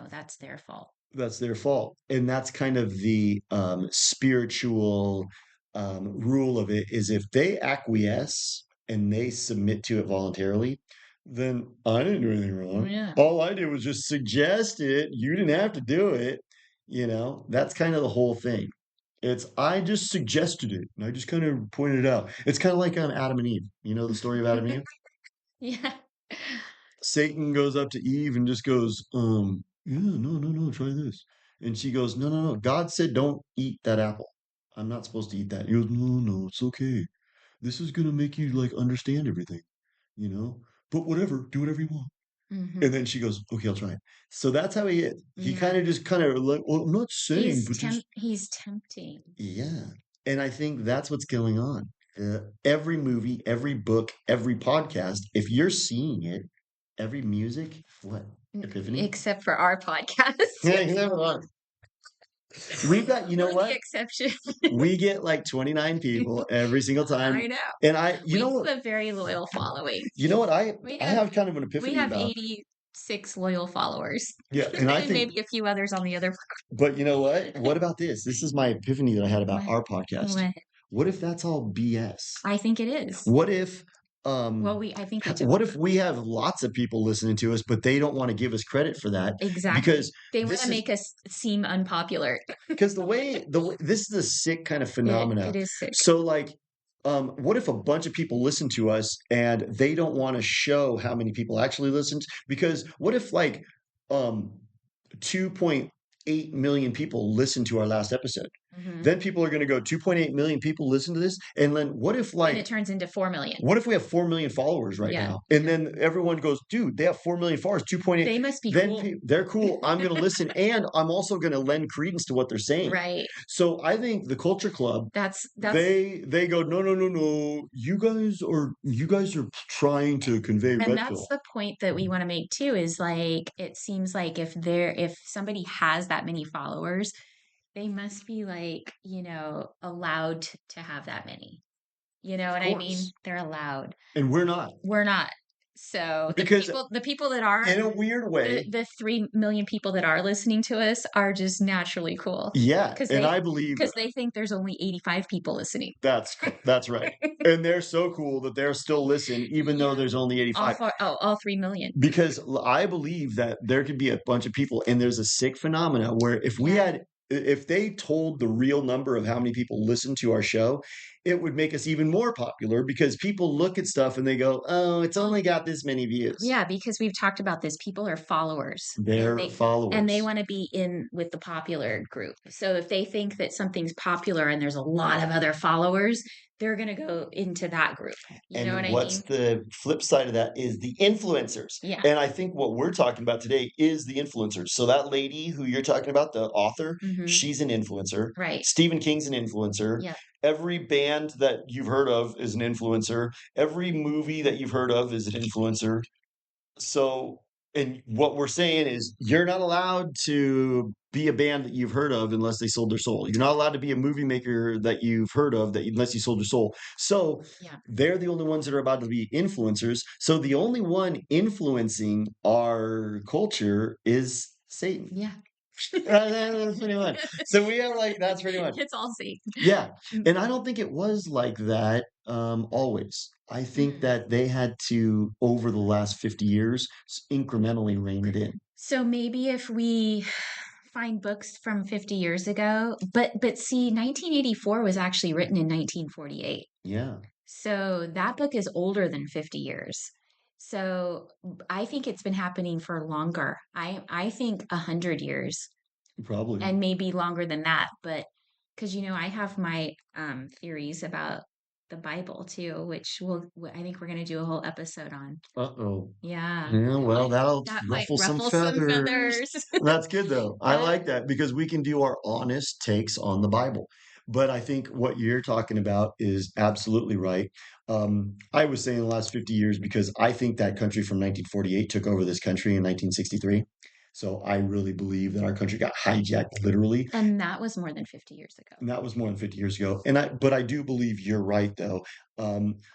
[SPEAKER 1] that's their fault.
[SPEAKER 2] That's their fault. And that's kind of the spiritual rule of it is if they acquiesce and they submit to it voluntarily, then I didn't do anything wrong.
[SPEAKER 1] Yeah.
[SPEAKER 2] All I did was just suggest it. You didn't have to do it. That's kind of the whole thing. It's I just suggested it and I just kind of pointed it out. It's kind of like on Adam and Eve. You know the story of Adam and Eve?
[SPEAKER 1] Yeah.
[SPEAKER 2] Satan goes up to Eve and just goes, yeah, no, no, no, try this. And she goes, no, no, no. God said don't eat that apple. I'm not supposed to eat that. He goes, no, no, it's okay. This is gonna make you like understand everything, you know? But whatever, do whatever you want. And
[SPEAKER 1] Hmm.
[SPEAKER 2] then she goes, okay, I'll try it. So that's how he is. He
[SPEAKER 1] Yeah.
[SPEAKER 2] kind of like, well, I'm not saying, but just
[SPEAKER 1] He's tempting.
[SPEAKER 2] yeah. And I think that's what's going on. Every movie, every book, every podcast, if you're seeing it, every music, what? Epiphany?
[SPEAKER 1] Except for our podcast.
[SPEAKER 2] Yeah, exactly. We've got, you know
[SPEAKER 1] We're the
[SPEAKER 2] what?
[SPEAKER 1] exception.
[SPEAKER 2] We get like 29 people every single time.
[SPEAKER 1] I know.
[SPEAKER 2] And I, you
[SPEAKER 1] We
[SPEAKER 2] know what?
[SPEAKER 1] have a very loyal following.
[SPEAKER 2] You know what?
[SPEAKER 1] We
[SPEAKER 2] I
[SPEAKER 1] have
[SPEAKER 2] have kind of an
[SPEAKER 1] we
[SPEAKER 2] epiphany
[SPEAKER 1] have
[SPEAKER 2] about.
[SPEAKER 1] 86 loyal followers.
[SPEAKER 2] Yeah, and I
[SPEAKER 1] And
[SPEAKER 2] think,
[SPEAKER 1] maybe a few others on the other.
[SPEAKER 2] but you know what? What about this? This is my epiphany that I had about
[SPEAKER 1] What?
[SPEAKER 2] our podcast.
[SPEAKER 1] What?
[SPEAKER 2] What if that's all BS?
[SPEAKER 1] I think it is.
[SPEAKER 2] What if um
[SPEAKER 1] I think we took
[SPEAKER 2] what if we have lots of people listening to us, but they don't want to give us credit for that
[SPEAKER 1] exactly.
[SPEAKER 2] because
[SPEAKER 1] They want
[SPEAKER 2] this
[SPEAKER 1] to
[SPEAKER 2] is
[SPEAKER 1] make us seem unpopular.
[SPEAKER 2] because the way this is a sick kind of phenomena.
[SPEAKER 1] It is sick.
[SPEAKER 2] So like what if a bunch of people listen to us and they don't want to show how many people actually listened? Because what if like um 2.8 million people listen to our last episode?
[SPEAKER 1] Hmm.
[SPEAKER 2] Then people are going to go 2.8 million people listen to this. And then what if
[SPEAKER 1] Then
[SPEAKER 2] like
[SPEAKER 1] it turns into 4 million.
[SPEAKER 2] what if we have 4 million followers right
[SPEAKER 1] Yeah.
[SPEAKER 2] now? And then everyone goes, dude, they have 4 million followers, 2.8.
[SPEAKER 1] They must be
[SPEAKER 2] Then
[SPEAKER 1] cool.
[SPEAKER 2] they're cool. I'm going to listen and I'm also going to lend credence to what they're saying.
[SPEAKER 1] Right.
[SPEAKER 2] So I think the Culture Club,
[SPEAKER 1] That's
[SPEAKER 2] they go, no, no, no, no. You guys are trying to convey
[SPEAKER 1] and
[SPEAKER 2] red
[SPEAKER 1] that's
[SPEAKER 2] pill.
[SPEAKER 1] the point that we want to make too, is like it seems like if somebody has that many followers, they must be like, allowed to have that many. You know
[SPEAKER 2] Of
[SPEAKER 1] what I mean?
[SPEAKER 2] course.
[SPEAKER 1] They're allowed.
[SPEAKER 2] And we're not.
[SPEAKER 1] We're not. So
[SPEAKER 2] Because
[SPEAKER 1] the people that are
[SPEAKER 2] in a weird way,
[SPEAKER 1] the 3 million people that are listening to us are just naturally cool
[SPEAKER 2] yeah.
[SPEAKER 1] because
[SPEAKER 2] And
[SPEAKER 1] they
[SPEAKER 2] I believe
[SPEAKER 1] think there's only 85 people listening.
[SPEAKER 2] that's right. And they're so cool that they're still listening, even though
[SPEAKER 1] Yeah.
[SPEAKER 2] there's only 85.
[SPEAKER 1] All 3 million.
[SPEAKER 2] Because I believe that there could be a bunch of people, and there's a sick phenomena where
[SPEAKER 1] Yeah.
[SPEAKER 2] if they told the real number of how many people listen to our show, it would make us even more popular because people look at stuff and they go, "Oh, it's only got this many views."
[SPEAKER 1] Yeah, because we've talked about this. People are followers, and
[SPEAKER 2] They're
[SPEAKER 1] they
[SPEAKER 2] followers.
[SPEAKER 1] want to be in with the popular group. So if they think that something's popular and there's a lot of other followers, they're going to go into that group. You know
[SPEAKER 2] And
[SPEAKER 1] what I
[SPEAKER 2] what's
[SPEAKER 1] mean?
[SPEAKER 2] the flip side of that is the influencers.
[SPEAKER 1] Yeah.
[SPEAKER 2] And I think what we're talking about today is the influencers. So that lady who you're talking about, the author,
[SPEAKER 1] Hmm.
[SPEAKER 2] she's an influencer.
[SPEAKER 1] Right.
[SPEAKER 2] Stephen King's an influencer.
[SPEAKER 1] Yeah.
[SPEAKER 2] Every band that you've heard of is an influencer. Every movie that you've heard of is an influencer. So, and what we're saying is you're not allowed to be a band that you've heard of unless they sold their soul. You're not allowed to be a movie maker that you've heard of that unless you sold your soul. So
[SPEAKER 1] Yeah.
[SPEAKER 2] they're the only ones that are about to be influencers. So the only one influencing our culture is Satan.
[SPEAKER 1] Yeah.
[SPEAKER 2] That's pretty much. So we have like that's pretty much.
[SPEAKER 1] It's all safe.
[SPEAKER 2] Yeah. And I don't think it was like that always. I think
[SPEAKER 1] Mm.
[SPEAKER 2] that they had to, over the last 50 years, incrementally rein it in.
[SPEAKER 1] So maybe if we find books from 50 years ago, but see, 1984 was actually written in 1948.
[SPEAKER 2] Yeah,
[SPEAKER 1] So that book is older than 50 years. So I think it's been happening for longer. I think 100 years
[SPEAKER 2] probably.
[SPEAKER 1] and maybe longer than that. But because, I have my theories about the Bible too, which I think we're going to do a whole episode on.
[SPEAKER 2] Uh-oh.
[SPEAKER 1] Yeah.
[SPEAKER 2] Yeah, well, that'll
[SPEAKER 1] That might
[SPEAKER 2] ruffle some
[SPEAKER 1] ruffle some
[SPEAKER 2] feathers.
[SPEAKER 1] feathers.
[SPEAKER 2] That's good though. I
[SPEAKER 1] But
[SPEAKER 2] like that because we can do our honest takes on the Bible. But I think what you're talking about is absolutely right. I was saying the last 50 years because I think that country from 1948 took over this country in 1963. So I really believe that our country got hijacked literally.
[SPEAKER 1] And that was more than 50 years ago.
[SPEAKER 2] And that was more than 50 years ago. But I do believe you're right though.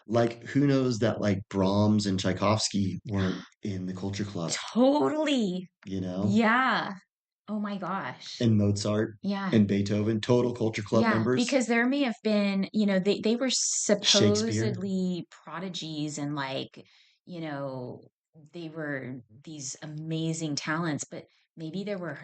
[SPEAKER 2] Like who knows that like Brahms and Tchaikovsky weren't in the Culture Club,
[SPEAKER 1] Totally.
[SPEAKER 2] you know?
[SPEAKER 1] Yeah. Oh my gosh.
[SPEAKER 2] And Mozart
[SPEAKER 1] Yeah.
[SPEAKER 2] and Beethoven, total Culture Club
[SPEAKER 1] Yeah,
[SPEAKER 2] members.
[SPEAKER 1] because there may have been, they were
[SPEAKER 2] Shakespeare.
[SPEAKER 1] supposedly prodigies and like, they were these amazing talents, but maybe there were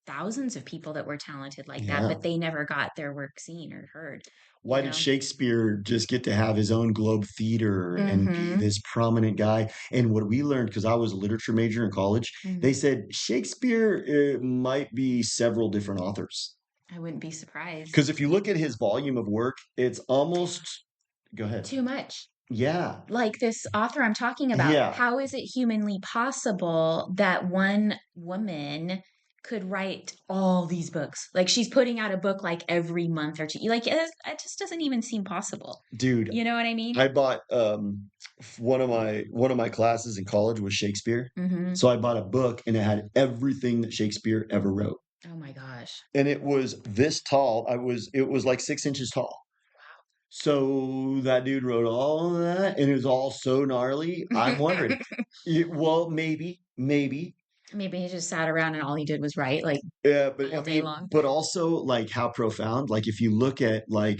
[SPEAKER 1] thousands of people that were talented like that,
[SPEAKER 2] Yeah.
[SPEAKER 1] but they never got their work seen or heard, you
[SPEAKER 2] Why did
[SPEAKER 1] know?
[SPEAKER 2] Shakespeare just get to have his own Globe Theater and be
[SPEAKER 1] Mm-hmm.
[SPEAKER 2] this prominent guy? And what we learned, because I was a literature major in college, they
[SPEAKER 1] Mm.
[SPEAKER 2] said Shakespeare might be several different authors.
[SPEAKER 1] I wouldn't be surprised.
[SPEAKER 2] Because if you look at his volume of work, it's almost, go ahead.
[SPEAKER 1] Too much.
[SPEAKER 2] Yeah.
[SPEAKER 1] Like this author I'm talking about,
[SPEAKER 2] Yeah.
[SPEAKER 1] how is it humanly possible that one woman could write all these books? Like she's putting out a book like every month or two. Like it just doesn't even seem possible.
[SPEAKER 2] Dude,
[SPEAKER 1] You know what I mean?
[SPEAKER 2] I bought one of my classes in college was Shakespeare.
[SPEAKER 1] Hmm.
[SPEAKER 2] So I bought a book and it had everything that Shakespeare ever wrote.
[SPEAKER 1] Oh my gosh.
[SPEAKER 2] And it was this tall. It was like 6 inches tall. So that dude wrote all of that, and it was all so gnarly. I'm wondering, well, maybe,
[SPEAKER 1] Maybe he just sat around and all he did was write like
[SPEAKER 2] yeah, but I
[SPEAKER 1] all day
[SPEAKER 2] mean,
[SPEAKER 1] long.
[SPEAKER 2] but also like how profound. Like if you look at like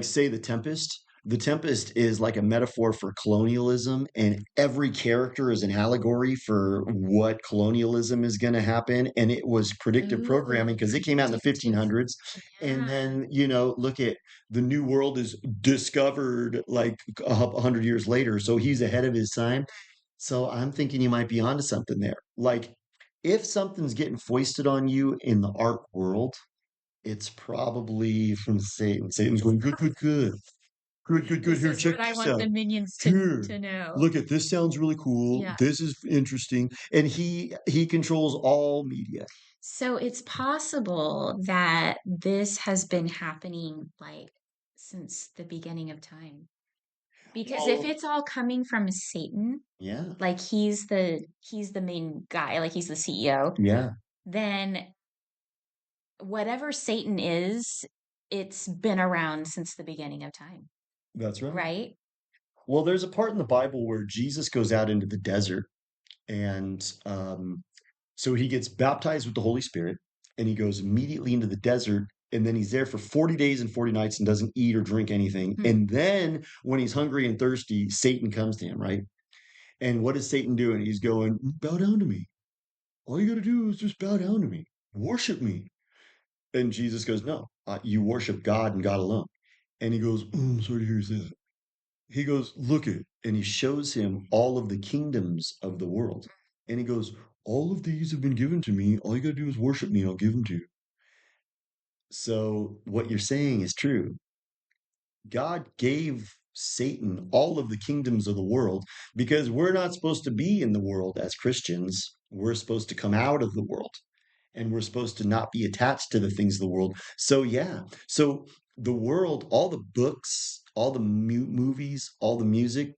[SPEAKER 2] say the Tempest. The Tempest is like a metaphor for colonialism, and every character is an allegory for what colonialism is going to happen. And it was predictive programming
[SPEAKER 1] Ooh,
[SPEAKER 2] because it came out in the
[SPEAKER 1] predictive.
[SPEAKER 2] 1500s. And
[SPEAKER 1] Yeah.
[SPEAKER 2] then, look at the New World is discovered like 100 years later. So he's ahead of his time. So I'm thinking you might be onto something there. Like if something's getting foisted on you in the art world, it's probably from Satan. Satan's going, good, good, good. Good, good, good.
[SPEAKER 1] This
[SPEAKER 2] Here,
[SPEAKER 1] is
[SPEAKER 2] check
[SPEAKER 1] what I
[SPEAKER 2] this
[SPEAKER 1] want
[SPEAKER 2] out.
[SPEAKER 1] the minions
[SPEAKER 2] Here,
[SPEAKER 1] to know.
[SPEAKER 2] look at this. Sounds really cool.
[SPEAKER 1] Yeah.
[SPEAKER 2] This is interesting. And he controls all media.
[SPEAKER 1] So it's possible that this has been happening like since the beginning of time. Because if
[SPEAKER 2] Well,
[SPEAKER 1] it's all coming from Satan,
[SPEAKER 2] yeah,
[SPEAKER 1] like he's the main guy, like he's the CEO,
[SPEAKER 2] yeah,
[SPEAKER 1] then whatever Satan is, it's been around since the beginning of time,
[SPEAKER 2] that's right.
[SPEAKER 1] right?
[SPEAKER 2] Well, there's a part in the Bible where Jesus goes out into the desert, and so he gets baptized with the Holy Spirit, and he goes immediately into the desert. And then he's there for 40 days and 40 nights and doesn't eat or drink anything.
[SPEAKER 1] Hmm.
[SPEAKER 2] And then when he's hungry and thirsty, Satan comes to him, right? And what is Satan doing? He's going, bow down to me. All you got to do is just bow down to me, worship me. And Jesus goes, no, you worship God and God alone. And he goes, I'm sorry to hear you say that. He goes, look it. And he shows him all of the kingdoms of the world. And he goes, all of these have been given to me. All you got to do is worship me and I'll give them to you. So what you're saying is true. God gave Satan all of the kingdoms of the world because we're not supposed to be in the world as Christians. We're supposed to come out of the world and we're supposed to not be attached to the things of the world. So, yeah. So, the world, all the books, all the movies, all the music,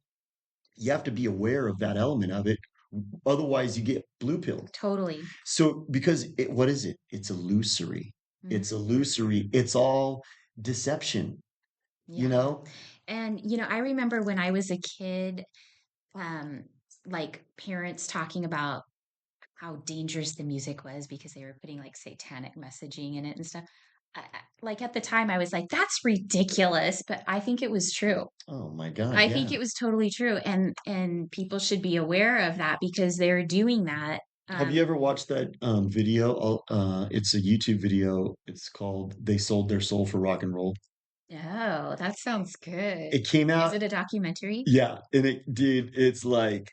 [SPEAKER 2] you have to be aware of that element of it. Otherwise, you get blue pilled.
[SPEAKER 1] Totally.
[SPEAKER 2] So, because what is it? It's illusory. It's
[SPEAKER 1] Hmm.
[SPEAKER 2] illusory. It's all deception, you
[SPEAKER 1] Yeah.
[SPEAKER 2] know?
[SPEAKER 1] And I remember when I was a kid, um, like parents talking about how dangerous the music was because they were putting like satanic messaging in it and stuff. Like at the time, I was like, that's ridiculous, but I think it was true.
[SPEAKER 2] Oh my God,
[SPEAKER 1] I
[SPEAKER 2] yeah.
[SPEAKER 1] think it was totally true, and people should be aware of that because they're doing that.
[SPEAKER 2] Have you ever watched that video? It's a YouTube video. It's called "They Sold Their Soul for Rock and Roll."
[SPEAKER 1] Oh, that sounds good.
[SPEAKER 2] It came
[SPEAKER 1] Is
[SPEAKER 2] out,
[SPEAKER 1] it a documentary?
[SPEAKER 2] yeah, and dude, it's like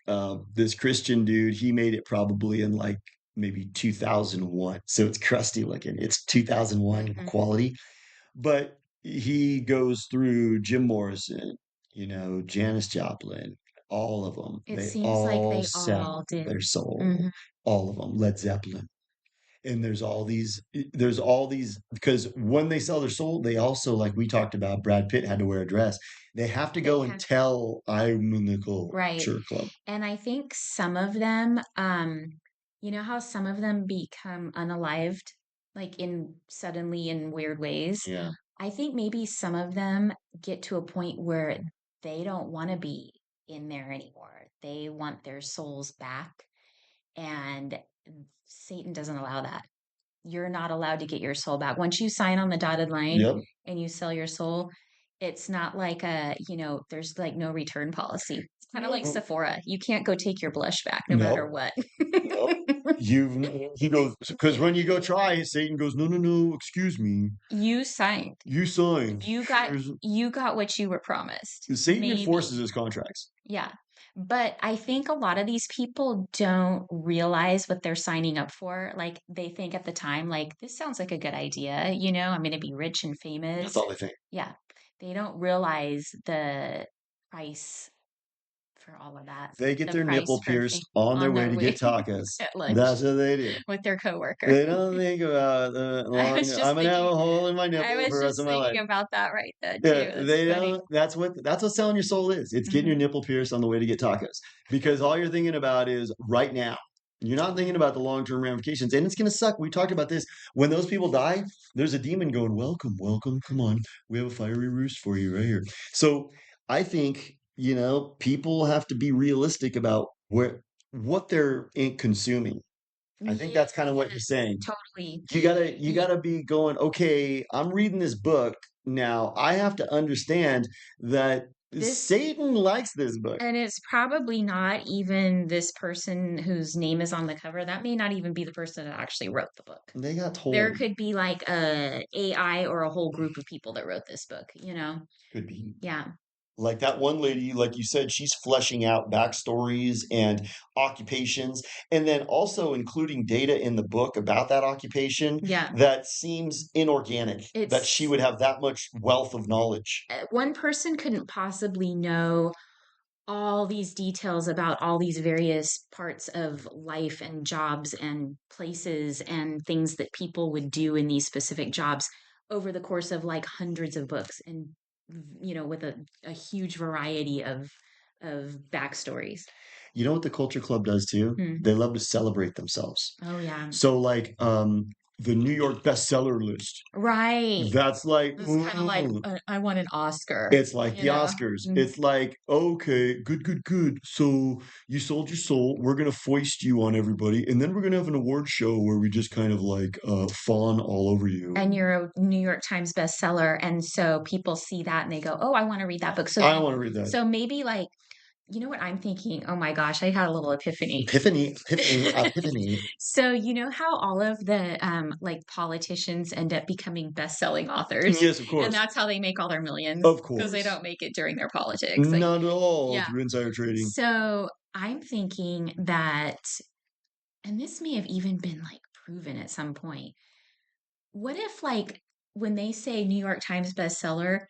[SPEAKER 2] this Christian dude. He made it probably in like maybe 2001, so it's crusty looking. It's 2001
[SPEAKER 1] Hmm.
[SPEAKER 2] quality, but he goes through Jim Morrison, Janis Joplin, all of them.
[SPEAKER 1] It
[SPEAKER 2] They
[SPEAKER 1] seems like
[SPEAKER 2] all
[SPEAKER 1] they
[SPEAKER 2] sell
[SPEAKER 1] all did.
[SPEAKER 2] their soul,
[SPEAKER 1] Hmm.
[SPEAKER 2] all of them. Led Zeppelin. And there's all these because when they sell their soul, they also, like we talked about, Brad Pitt had to wear a dress. They have to
[SPEAKER 1] They
[SPEAKER 2] go and
[SPEAKER 1] have,
[SPEAKER 2] tell I'm in the
[SPEAKER 1] right.
[SPEAKER 2] culture club.
[SPEAKER 1] And I think some of them, You know how some of them become unalived, like in suddenly in weird ways?
[SPEAKER 2] Yeah.
[SPEAKER 1] I think maybe some of them get to a point where they don't want to be in there anymore. They want their souls back, and Satan doesn't allow that. You're not allowed to get your soul back. Once you sign on the dotted line
[SPEAKER 2] Yep.
[SPEAKER 1] and you sell your soul, it's not like there's like no return policy. It's kind of like
[SPEAKER 2] Mm,
[SPEAKER 1] Sephora. You can't go take your blush back no matter
[SPEAKER 2] nope.
[SPEAKER 1] what.
[SPEAKER 2] Nope. He goes, because when you go try, Satan goes, no, no, no, excuse me.
[SPEAKER 1] You signed.
[SPEAKER 2] You signed.
[SPEAKER 1] You got you got what you were promised.
[SPEAKER 2] Satan enforces
[SPEAKER 1] Maybe.
[SPEAKER 2] his contracts.
[SPEAKER 1] Yeah. But I think a lot of these people don't realize what they're signing up for. Like they think at the time, like, this sounds like a good idea, I'm gonna be rich and
[SPEAKER 2] That's
[SPEAKER 1] famous.
[SPEAKER 2] all they think.
[SPEAKER 1] Yeah. They don't realize the price for all of that.
[SPEAKER 2] They get
[SPEAKER 1] The
[SPEAKER 2] their
[SPEAKER 1] price
[SPEAKER 2] nipple
[SPEAKER 1] for being
[SPEAKER 2] pierced on their
[SPEAKER 1] on
[SPEAKER 2] way
[SPEAKER 1] their
[SPEAKER 2] to
[SPEAKER 1] way
[SPEAKER 2] get tacos.
[SPEAKER 1] at lunch
[SPEAKER 2] That's what they do.
[SPEAKER 1] with their coworker.
[SPEAKER 2] They don't think about the
[SPEAKER 1] I
[SPEAKER 2] long,
[SPEAKER 1] was just
[SPEAKER 2] I'm gonna have
[SPEAKER 1] thinking
[SPEAKER 2] a hole in my
[SPEAKER 1] I
[SPEAKER 2] nipple for
[SPEAKER 1] was
[SPEAKER 2] the rest
[SPEAKER 1] just
[SPEAKER 2] of my life.
[SPEAKER 1] thinking about that right then
[SPEAKER 2] Yeah,
[SPEAKER 1] too. That's
[SPEAKER 2] they
[SPEAKER 1] funny.
[SPEAKER 2] don't. That's what selling your soul is. It's getting
[SPEAKER 1] Mhm.
[SPEAKER 2] your nipple pierced on the way to get tacos because all you're thinking about is right now. You're not thinking about the long-term ramifications, and it's going to suck. We talked about this. When those people die, there's a demon going, "Welcome, welcome. Come on, we have a fiery roost for you right here." So I think people have to be realistic about what they're consuming. I think that's kind of what you're
[SPEAKER 1] Yes,
[SPEAKER 2] saying.
[SPEAKER 1] totally.
[SPEAKER 2] You gotta be going, okay, I'm reading this book now. I have to understand that
[SPEAKER 1] This
[SPEAKER 2] Satan likes this book.
[SPEAKER 1] And it's probably not even this person whose name is on the cover. That may not even be the person that actually wrote the book.
[SPEAKER 2] They got
[SPEAKER 1] There
[SPEAKER 2] told.
[SPEAKER 1] could be like a AI or a whole group of people that wrote this book.
[SPEAKER 2] Could be.
[SPEAKER 1] Yeah.
[SPEAKER 2] Like that one lady, like you said, she's fleshing out backstories and occupations, and then also including data in the book about that occupation
[SPEAKER 1] Yeah.
[SPEAKER 2] that seems inorganic, that she
[SPEAKER 1] It's
[SPEAKER 2] would have that much wealth of knowledge.
[SPEAKER 1] one person couldn't possibly know all these details about all these various parts of life and jobs and places and things that people would do in these specific jobs over the course of like hundreds of books and with a huge variety of backstories.
[SPEAKER 2] You know what the Culture Club does too?
[SPEAKER 1] Hmm.
[SPEAKER 2] They love to celebrate themselves.
[SPEAKER 1] Oh yeah.
[SPEAKER 2] So like the New York bestseller list.
[SPEAKER 1] Right.
[SPEAKER 2] That's like
[SPEAKER 1] It's kind of like I want an Oscar,
[SPEAKER 2] it's like
[SPEAKER 1] you
[SPEAKER 2] the
[SPEAKER 1] know.
[SPEAKER 2] Oscars.
[SPEAKER 1] Mm.
[SPEAKER 2] It's like, okay, good, good, good. So you sold your soul. We're gonna foist you on everybody, and then we're gonna have an award show where we just kind of like fawn all over you.
[SPEAKER 1] And you're a New York Times bestseller, and so people see that and they go, "Oh, I want to read that book." So
[SPEAKER 2] I don't want to read that.
[SPEAKER 1] so maybe like what I'm thinking? Oh my gosh, I had a little epiphany.
[SPEAKER 2] Epiphany, epiphany, epiphany.
[SPEAKER 1] So you know how all of the like politicians end up becoming best-selling authors,
[SPEAKER 2] Yes, of
[SPEAKER 1] and
[SPEAKER 2] course.
[SPEAKER 1] that's how they make all their millions
[SPEAKER 2] Of
[SPEAKER 1] because they
[SPEAKER 2] course.
[SPEAKER 1] don't make it during their politics. Like,
[SPEAKER 2] Not at all
[SPEAKER 1] yeah.
[SPEAKER 2] through insider trading.
[SPEAKER 1] So I'm thinking that, and this may have even been like proven at some point. What if like when they say New York Times bestseller,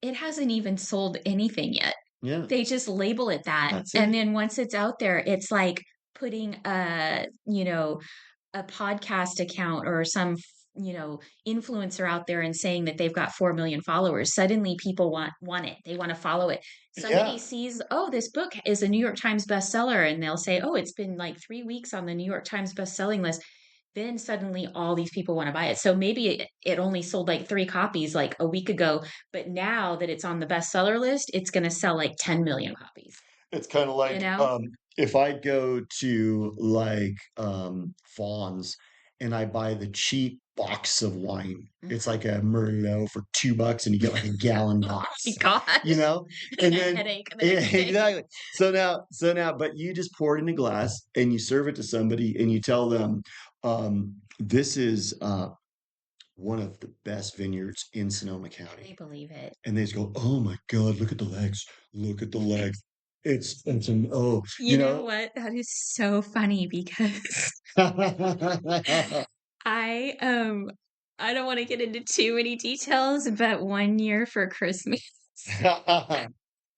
[SPEAKER 1] it hasn't even sold anything yet?
[SPEAKER 2] Yeah,
[SPEAKER 1] They just label it that.
[SPEAKER 2] that's
[SPEAKER 1] And
[SPEAKER 2] it.
[SPEAKER 1] then once it's out there, it's like putting a podcast account or some, influencer out there and saying that they've got 4 million followers. Suddenly people want it. They want to follow it.
[SPEAKER 2] Yeah.
[SPEAKER 1] Somebody sees, oh, this book is a New York Times bestseller, and they'll say, oh, it's been like 3 weeks on the New York Times bestselling list. Then suddenly all these people want to buy it. So maybe it only sold like 3 copies like a week ago, but now that it's on the bestseller list, it's going to sell like 10 million copies,
[SPEAKER 2] It's kind of
[SPEAKER 1] you
[SPEAKER 2] like
[SPEAKER 1] know?
[SPEAKER 2] if I go to like Vaughn's and I buy the cheap box of wine. It's
[SPEAKER 1] Mhm.
[SPEAKER 2] like a Merlot for $2 and you get like a gallon
[SPEAKER 1] Oh
[SPEAKER 2] box,
[SPEAKER 1] my gosh.
[SPEAKER 2] you know?
[SPEAKER 1] And
[SPEAKER 2] And
[SPEAKER 1] a
[SPEAKER 2] then
[SPEAKER 1] headache the
[SPEAKER 2] yeah,
[SPEAKER 1] next day.
[SPEAKER 2] exactly. So now, but you just pour it in a glass and you serve it to somebody and you tell them, this is one of the best vineyards in Sonoma
[SPEAKER 1] And they
[SPEAKER 2] County.
[SPEAKER 1] believe it.
[SPEAKER 2] And they just go, "Oh my God, look at the legs. Look at the legs. It's an oh,
[SPEAKER 1] You know what? That is so funny because I um I don't want to get into too many details, but one year for Christmas,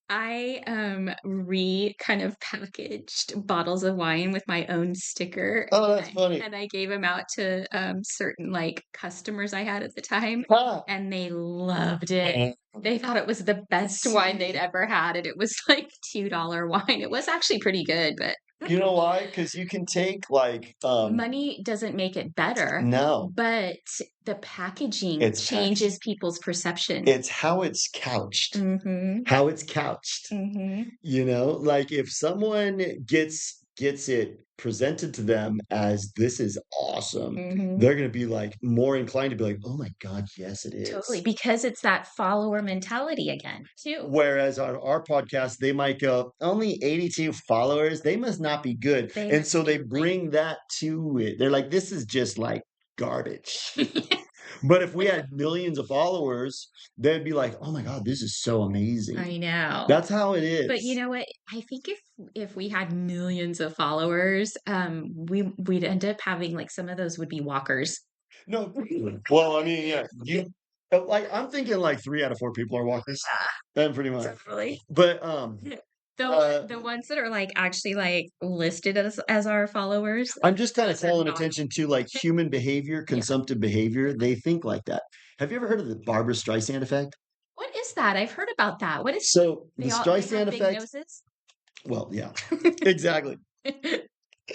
[SPEAKER 1] I re kind of packaged bottles of wine with my own sticker,
[SPEAKER 2] Oh, that's funny.
[SPEAKER 1] and I gave them out to certain like customers I had at the time,
[SPEAKER 2] Ha.
[SPEAKER 1] and they loved it. They thought it was the best wine they'd
[SPEAKER 2] See,
[SPEAKER 1] ever had, and it was like $2 wine. It was actually pretty good, but
[SPEAKER 2] You know why? Because you can take like
[SPEAKER 1] Money doesn't make it better,
[SPEAKER 2] no,
[SPEAKER 1] but the packaging
[SPEAKER 2] it's packaging.
[SPEAKER 1] changes people's perception.
[SPEAKER 2] It's how it's couched.
[SPEAKER 1] Mhm.
[SPEAKER 2] How it's couched.
[SPEAKER 1] Mhm.
[SPEAKER 2] You know, like if someone gets it presented to them as this is awesome,
[SPEAKER 1] Mhm.
[SPEAKER 2] they're going to be like more inclined to be like, "Oh my God, yes, it
[SPEAKER 1] Totally,
[SPEAKER 2] is."
[SPEAKER 1] because it's that follower mentality again, too.
[SPEAKER 2] Whereas on our podcast, they might go, only 82 followers, they must not be good.
[SPEAKER 1] They
[SPEAKER 2] And so
[SPEAKER 1] must
[SPEAKER 2] they
[SPEAKER 1] be lame.
[SPEAKER 2] bring that to it. They're like, this is just like garbage. But if we had millions of followers, they'd be like, oh my God, this is so amazing.
[SPEAKER 1] I know.
[SPEAKER 2] That's how it
[SPEAKER 1] But you
[SPEAKER 2] is.
[SPEAKER 1] know what? I think if we had millions of followers, we'd end up having like some of those would be walkers.
[SPEAKER 2] No, well, I mean, yeah, like I'm thinking like 3 out of 4 people are walkers. Then pretty much.
[SPEAKER 1] Totally.
[SPEAKER 2] But uh
[SPEAKER 1] The ones that are like actually like listed as our followers,
[SPEAKER 2] I'm just kind of
[SPEAKER 1] those are
[SPEAKER 2] calling
[SPEAKER 1] not.
[SPEAKER 2] attention to like human behavior,
[SPEAKER 1] Yeah.
[SPEAKER 2] consumptive behavior. They think like that. Have you ever heard of the Barbara Streisand effect?
[SPEAKER 1] What is that? I've heard about that. What is
[SPEAKER 2] So the
[SPEAKER 1] they
[SPEAKER 2] Streisand
[SPEAKER 1] have big
[SPEAKER 2] effect,
[SPEAKER 1] noses?
[SPEAKER 2] well, yeah, exactly.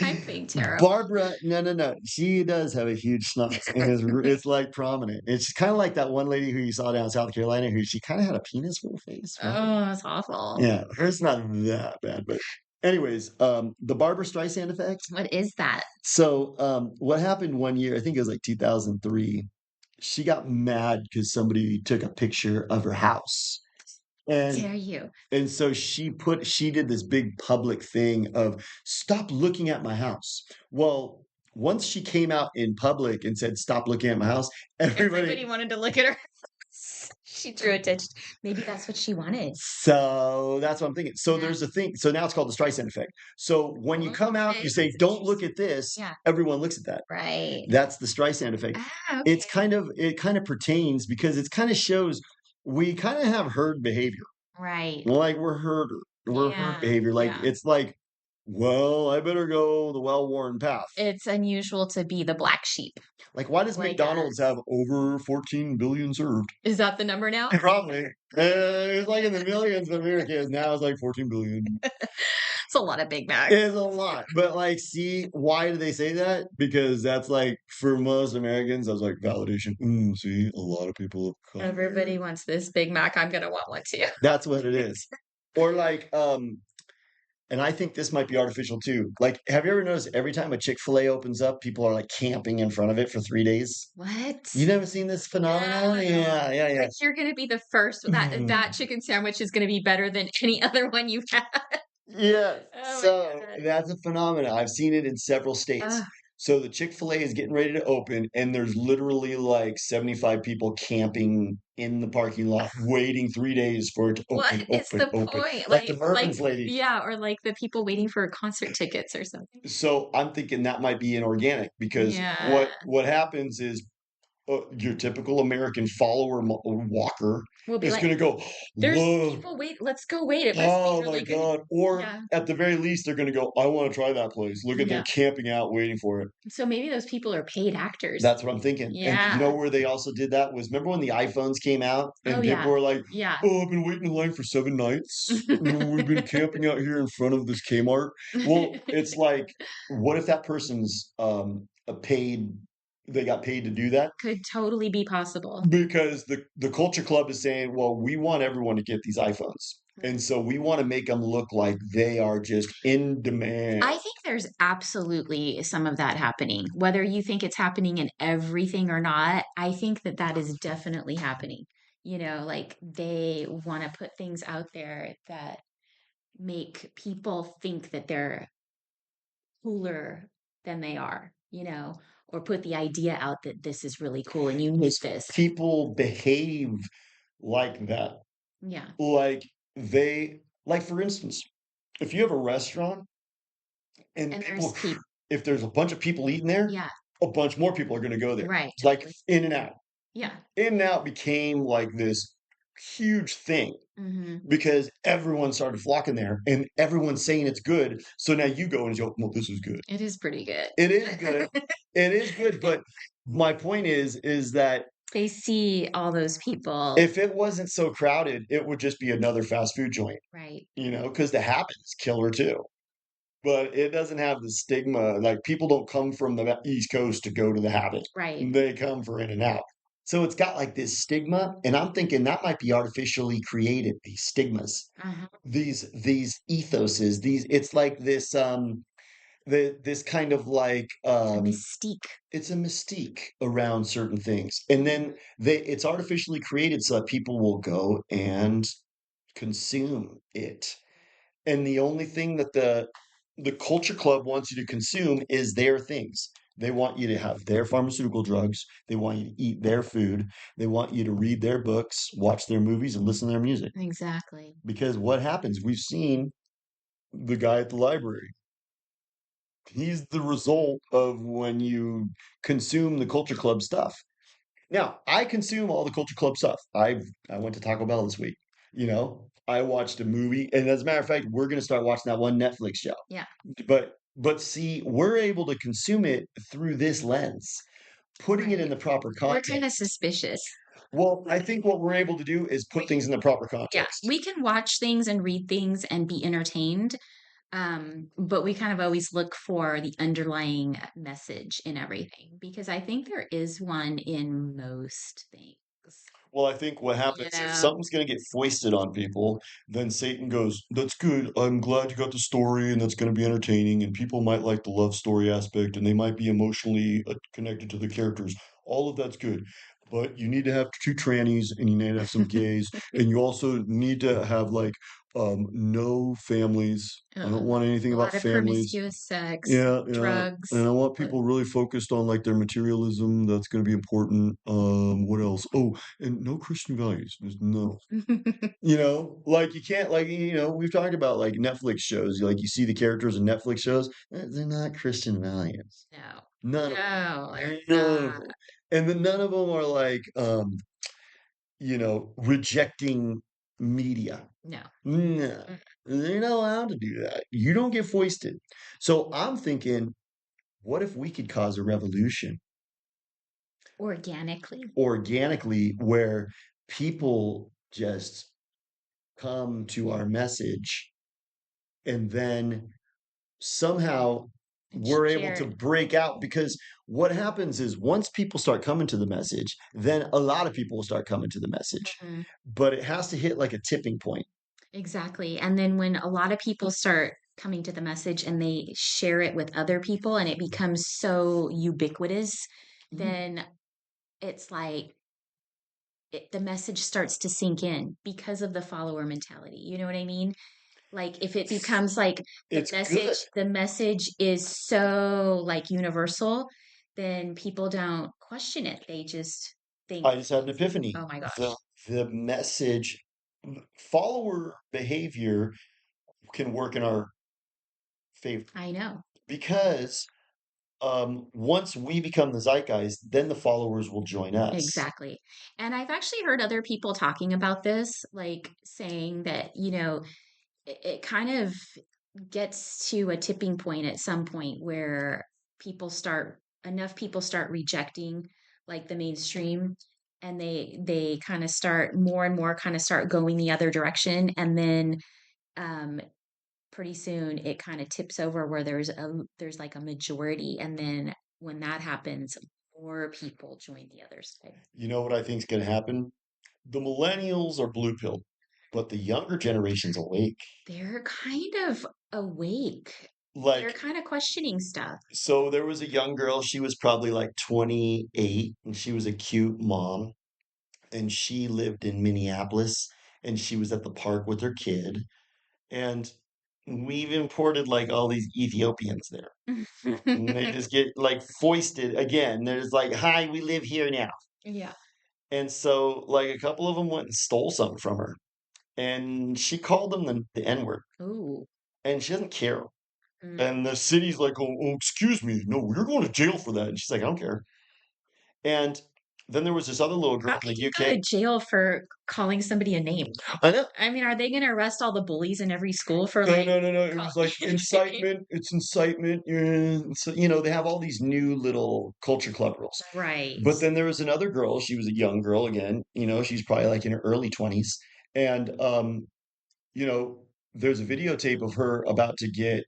[SPEAKER 1] I'm being terrible.
[SPEAKER 2] Barbara, no, no, no. She does have a huge schnoz, and it's like prominent. It's kind of like that one lady who you saw down in South Carolina, who she kind of had a penis for a face, right?
[SPEAKER 1] Oh, that's awful.
[SPEAKER 2] Yeah, hers not that bad, but anyways, the Barbara Streisand effect.
[SPEAKER 1] What is that?
[SPEAKER 2] So, what happened one year? I think it was like 2003. She got mad because somebody took a picture of her house, and
[SPEAKER 1] Dare you?
[SPEAKER 2] so she did this big public thing of stop looking at my house. Well, once she came out in public and said stop looking at my house,
[SPEAKER 1] Everybody
[SPEAKER 2] everybody.
[SPEAKER 1] wanted to look at her. She drew attention. Maybe that's what she wanted.
[SPEAKER 2] So that's what I'm thinking. So
[SPEAKER 1] Yeah.
[SPEAKER 2] there's a thing. So now it's called the Streisand effect. So when you come out, you
[SPEAKER 1] Okay,
[SPEAKER 2] say,
[SPEAKER 1] that's
[SPEAKER 2] "Don't look
[SPEAKER 1] interesting.
[SPEAKER 2] at this."
[SPEAKER 1] Yeah.
[SPEAKER 2] Everyone looks at that.
[SPEAKER 1] Right.
[SPEAKER 2] That's the Streisand effect.
[SPEAKER 1] Ah,
[SPEAKER 2] It's
[SPEAKER 1] okay.
[SPEAKER 2] it kind of pertains because it kind of shows we kind of have herd behavior.
[SPEAKER 1] Right.
[SPEAKER 2] Like we're herd
[SPEAKER 1] Yeah.
[SPEAKER 2] behavior. Like
[SPEAKER 1] Yeah.
[SPEAKER 2] it's like, well, I better go the well-worn path.
[SPEAKER 1] It's unusual to be the black sheep.
[SPEAKER 2] Like, why does
[SPEAKER 1] Like
[SPEAKER 2] McDonald's
[SPEAKER 1] us.
[SPEAKER 2] have over 14 billion served?
[SPEAKER 1] Is that the number now?
[SPEAKER 2] Probably. It's like in the millions of Americans. Now it's like 14 billion.
[SPEAKER 1] It's a lot of Big Macs.
[SPEAKER 2] It's a lot. But like, see, why do they say that? Because that's like for most Americans, that's like validation. See, a lot of people have come
[SPEAKER 1] Everybody
[SPEAKER 2] here.
[SPEAKER 1] wants this Big Mac. I'm gonna want one too.
[SPEAKER 2] That's what it is. Or like, and I think this might be artificial too. Like, have you ever noticed every time a Chick-fil-A opens up, people are like camping in front of it for 3 days?
[SPEAKER 1] What?
[SPEAKER 2] You never seen this phenomenon?
[SPEAKER 1] No.
[SPEAKER 2] Yeah, yeah, yeah.
[SPEAKER 1] Like you're gonna be the first. That chicken sandwich is gonna be better than any other one you've had.
[SPEAKER 2] Yeah,
[SPEAKER 1] Oh my
[SPEAKER 2] so
[SPEAKER 1] God.
[SPEAKER 2] that's a phenomenon. I've seen it in several states.
[SPEAKER 1] Ugh,
[SPEAKER 2] So the Chick-fil-A is getting ready to open, and there's literally like 75 people camping in the parking lot, waiting 3 days for it to
[SPEAKER 1] what
[SPEAKER 2] open,
[SPEAKER 1] is
[SPEAKER 2] open,
[SPEAKER 1] the
[SPEAKER 2] open.
[SPEAKER 1] point?
[SPEAKER 2] Like the Mervyn's lady.
[SPEAKER 1] Yeah, or like the people waiting for concert tickets or something.
[SPEAKER 2] So I'm thinking that might be inorganic because
[SPEAKER 1] Yeah.
[SPEAKER 2] what happens is your typical American follower walker
[SPEAKER 1] We'll be
[SPEAKER 2] is
[SPEAKER 1] like,
[SPEAKER 2] going to go,
[SPEAKER 1] there's
[SPEAKER 2] look,
[SPEAKER 1] people wait. Let's go wait. It must be
[SPEAKER 2] oh my
[SPEAKER 1] really good.
[SPEAKER 2] God. Or
[SPEAKER 1] Yeah.
[SPEAKER 2] at the very least, they're going to go, I want to try that place. Look at them
[SPEAKER 1] Yeah.
[SPEAKER 2] camping out waiting for it.
[SPEAKER 1] So maybe those people are paid actors.
[SPEAKER 2] That's what I'm thinking. And you know
[SPEAKER 1] Yeah.
[SPEAKER 2] where they also did that was remember when the iPhones came out
[SPEAKER 1] Oh
[SPEAKER 2] and people
[SPEAKER 1] yeah.
[SPEAKER 2] were like,
[SPEAKER 1] Yeah.
[SPEAKER 2] oh, I've been waiting in line for 7 nights. We've been camping out here in front of this Kmart. Well, it's like, what if that person's a paid, they got paid to do that?
[SPEAKER 1] Could totally be possible.
[SPEAKER 2] Because the culture club is saying, well, we want everyone to get these iPhones. And so we want to make them look like they are just in demand.
[SPEAKER 1] I think there's absolutely some of that happening. Whether you think it's happening in everything or not, I think that that is definitely happening. Like they want to put things out there that make people think that they're cooler than they are, or put the idea out that this is really cool and you need this.
[SPEAKER 2] People behave like that.
[SPEAKER 1] Yeah.
[SPEAKER 2] Like they, like for instance, if you have a restaurant and
[SPEAKER 1] And there's
[SPEAKER 2] people,
[SPEAKER 1] people.
[SPEAKER 2] if there's a bunch of people eating there,
[SPEAKER 1] Yeah.
[SPEAKER 2] a bunch more people are going to go there.
[SPEAKER 1] Right.
[SPEAKER 2] Like
[SPEAKER 1] Totally.
[SPEAKER 2] In and Out.
[SPEAKER 1] Yeah.
[SPEAKER 2] In and Out became like this huge thing
[SPEAKER 1] Hmm.
[SPEAKER 2] because everyone started flocking there and everyone's saying it's good. So now you go and you go, well, this is good.
[SPEAKER 1] It is pretty good.
[SPEAKER 2] It is good. It is good. But my point is that
[SPEAKER 1] They see all those people.
[SPEAKER 2] if it wasn't so crowded, it would just be another fast food joint,
[SPEAKER 1] Right.
[SPEAKER 2] because the habits killer too. but it doesn't have the stigma. Like people don't come from the East Coast to go to the Habit.
[SPEAKER 1] Right.
[SPEAKER 2] They come for In and Out. So it's got like this stigma, and I'm thinking that might be artificially created, these stigmas,
[SPEAKER 1] Uh-huh.
[SPEAKER 2] these ethoses, these it's like this this kind of like
[SPEAKER 1] It's a mystique.
[SPEAKER 2] it's a mystique around certain things. And then it's artificially created so that people will go and consume it. And the only thing that the culture club wants you to consume is their things. They want you to have their pharmaceutical drugs. They want you to eat their food. They want you to read their books, watch their movies, and listen to their music.
[SPEAKER 1] Exactly.
[SPEAKER 2] Because what happens? We've seen the guy at the library. He's the result of when you consume the culture club stuff. Now, I consume all the culture club stuff. I went to Taco Bell this week. I watched a movie, and as a matter of fact, we're going to start watching that one Netflix show.
[SPEAKER 1] Yeah.
[SPEAKER 2] But see, we're able to consume it through this lens, putting it in
[SPEAKER 1] Right.
[SPEAKER 2] the proper
[SPEAKER 1] We're kind of
[SPEAKER 2] context.
[SPEAKER 1] suspicious.
[SPEAKER 2] Well, I think what we're able to do is
[SPEAKER 1] We
[SPEAKER 2] put
[SPEAKER 1] can,
[SPEAKER 2] things in the proper
[SPEAKER 1] yeah,
[SPEAKER 2] context.
[SPEAKER 1] we can watch things and read things and be entertained. But we kind of always look for the underlying message in everything because I think there is one in most things.
[SPEAKER 2] Well, I think what
[SPEAKER 1] You
[SPEAKER 2] happens if
[SPEAKER 1] know,
[SPEAKER 2] something's going to get foisted on people, then Satan goes, "That's good. I'm glad you got the story, and that's going to be entertaining. And people might like the love story aspect, and they might be emotionally connected to the characters. All of that's good. But you need to have two trannies, and you need to have some gays, and you also need to have like no families. I don't want anything
[SPEAKER 1] a
[SPEAKER 2] about
[SPEAKER 1] lot of
[SPEAKER 2] families.
[SPEAKER 1] promiscuous sex,
[SPEAKER 2] Yeah, yeah. And
[SPEAKER 1] drugs.
[SPEAKER 2] I want people really focused on like their materialism. That's going to be important. What else? Oh, and no Christian values. There's no, like you can't like we've talked about like Netflix shows. Like you see the characters in Netflix shows, they're not Christian values.
[SPEAKER 1] No,
[SPEAKER 2] None of
[SPEAKER 1] no, they're
[SPEAKER 2] them. None of
[SPEAKER 1] not.
[SPEAKER 2] them. And then none of them are like rejecting media.
[SPEAKER 1] No.
[SPEAKER 2] No,
[SPEAKER 1] Mm.
[SPEAKER 2] they're not allowed to do that. You don't get foisted. So I'm thinking, what if we could cause a revolution
[SPEAKER 1] Organically.
[SPEAKER 2] organically where people just come to our message and then somehow
[SPEAKER 1] And
[SPEAKER 2] we're able
[SPEAKER 1] share
[SPEAKER 2] to
[SPEAKER 1] it.
[SPEAKER 2] break out? Because what happens is once people start coming to the message, then a lot of people will start coming to the message.
[SPEAKER 1] Mhm.
[SPEAKER 2] But it has to hit like a tipping point.
[SPEAKER 1] Exactly. And then when a lot of people start coming to the message and they share it with other people and it becomes so ubiquitous,
[SPEAKER 2] Mhm.
[SPEAKER 1] then it's like the message starts to sink in because of the follower mentality. You know what I mean? Like if it becomes like
[SPEAKER 2] It's good.
[SPEAKER 1] the message is so like universal, then people don't question it. They just think,
[SPEAKER 2] I just had an epiphany.
[SPEAKER 1] oh my
[SPEAKER 2] The
[SPEAKER 1] gosh,
[SPEAKER 2] the message follower behavior can work in our favor
[SPEAKER 1] I know.
[SPEAKER 2] because once we become the zeitgeist, then the followers will join us.
[SPEAKER 1] Exactly. And I've actually heard other people talking about this, like saying that, it kind of gets to a tipping point at some point where enough people start rejecting like the mainstream and they kind of start more and more kind of start going the other direction. And then um, pretty soon it kind of tips over where there's like a majority. And then when that happens, more people join the other side.
[SPEAKER 2] You know what I think is going to happen? The millennials are blue pilled, but the younger generation's awake.
[SPEAKER 1] They're kind of awake. They're
[SPEAKER 2] Like,
[SPEAKER 1] kind of questioning stuff.
[SPEAKER 2] so there was a young girl, she was probably like 28, and she was a cute mom, and she lived in Minneapolis, and she was at the park with her kid. And we've imported like all these Ethiopians there. And they just get like foisted again. They're just like, "Hi, we live here now."
[SPEAKER 1] Yeah.
[SPEAKER 2] And so, like, a couple of them went and stole something from her, and she called them the N word,
[SPEAKER 1] Ooh.
[SPEAKER 2] and she doesn't care.
[SPEAKER 1] Mm.
[SPEAKER 2] And the city's like, "Oh, excuse me, no, you're going to jail for that." And she's like, "I don't care." And then there was this other little girl
[SPEAKER 1] How
[SPEAKER 2] in
[SPEAKER 1] can
[SPEAKER 2] the
[SPEAKER 1] you go
[SPEAKER 2] UK.
[SPEAKER 1] to jail for calling somebody a name?
[SPEAKER 2] I know.
[SPEAKER 1] I mean, are they going to arrest all the bullies in every school for
[SPEAKER 2] No,
[SPEAKER 1] like
[SPEAKER 2] no, no, no. It
[SPEAKER 1] call
[SPEAKER 2] was like
[SPEAKER 1] a name?
[SPEAKER 2] incitement. It's incitement. Yeah. So, they have all these new little culture club rules.
[SPEAKER 1] Right.
[SPEAKER 2] But then there was another girl. She was a young girl again. She's probably like in her early 20s. And, you know, there's a videotape of her about to get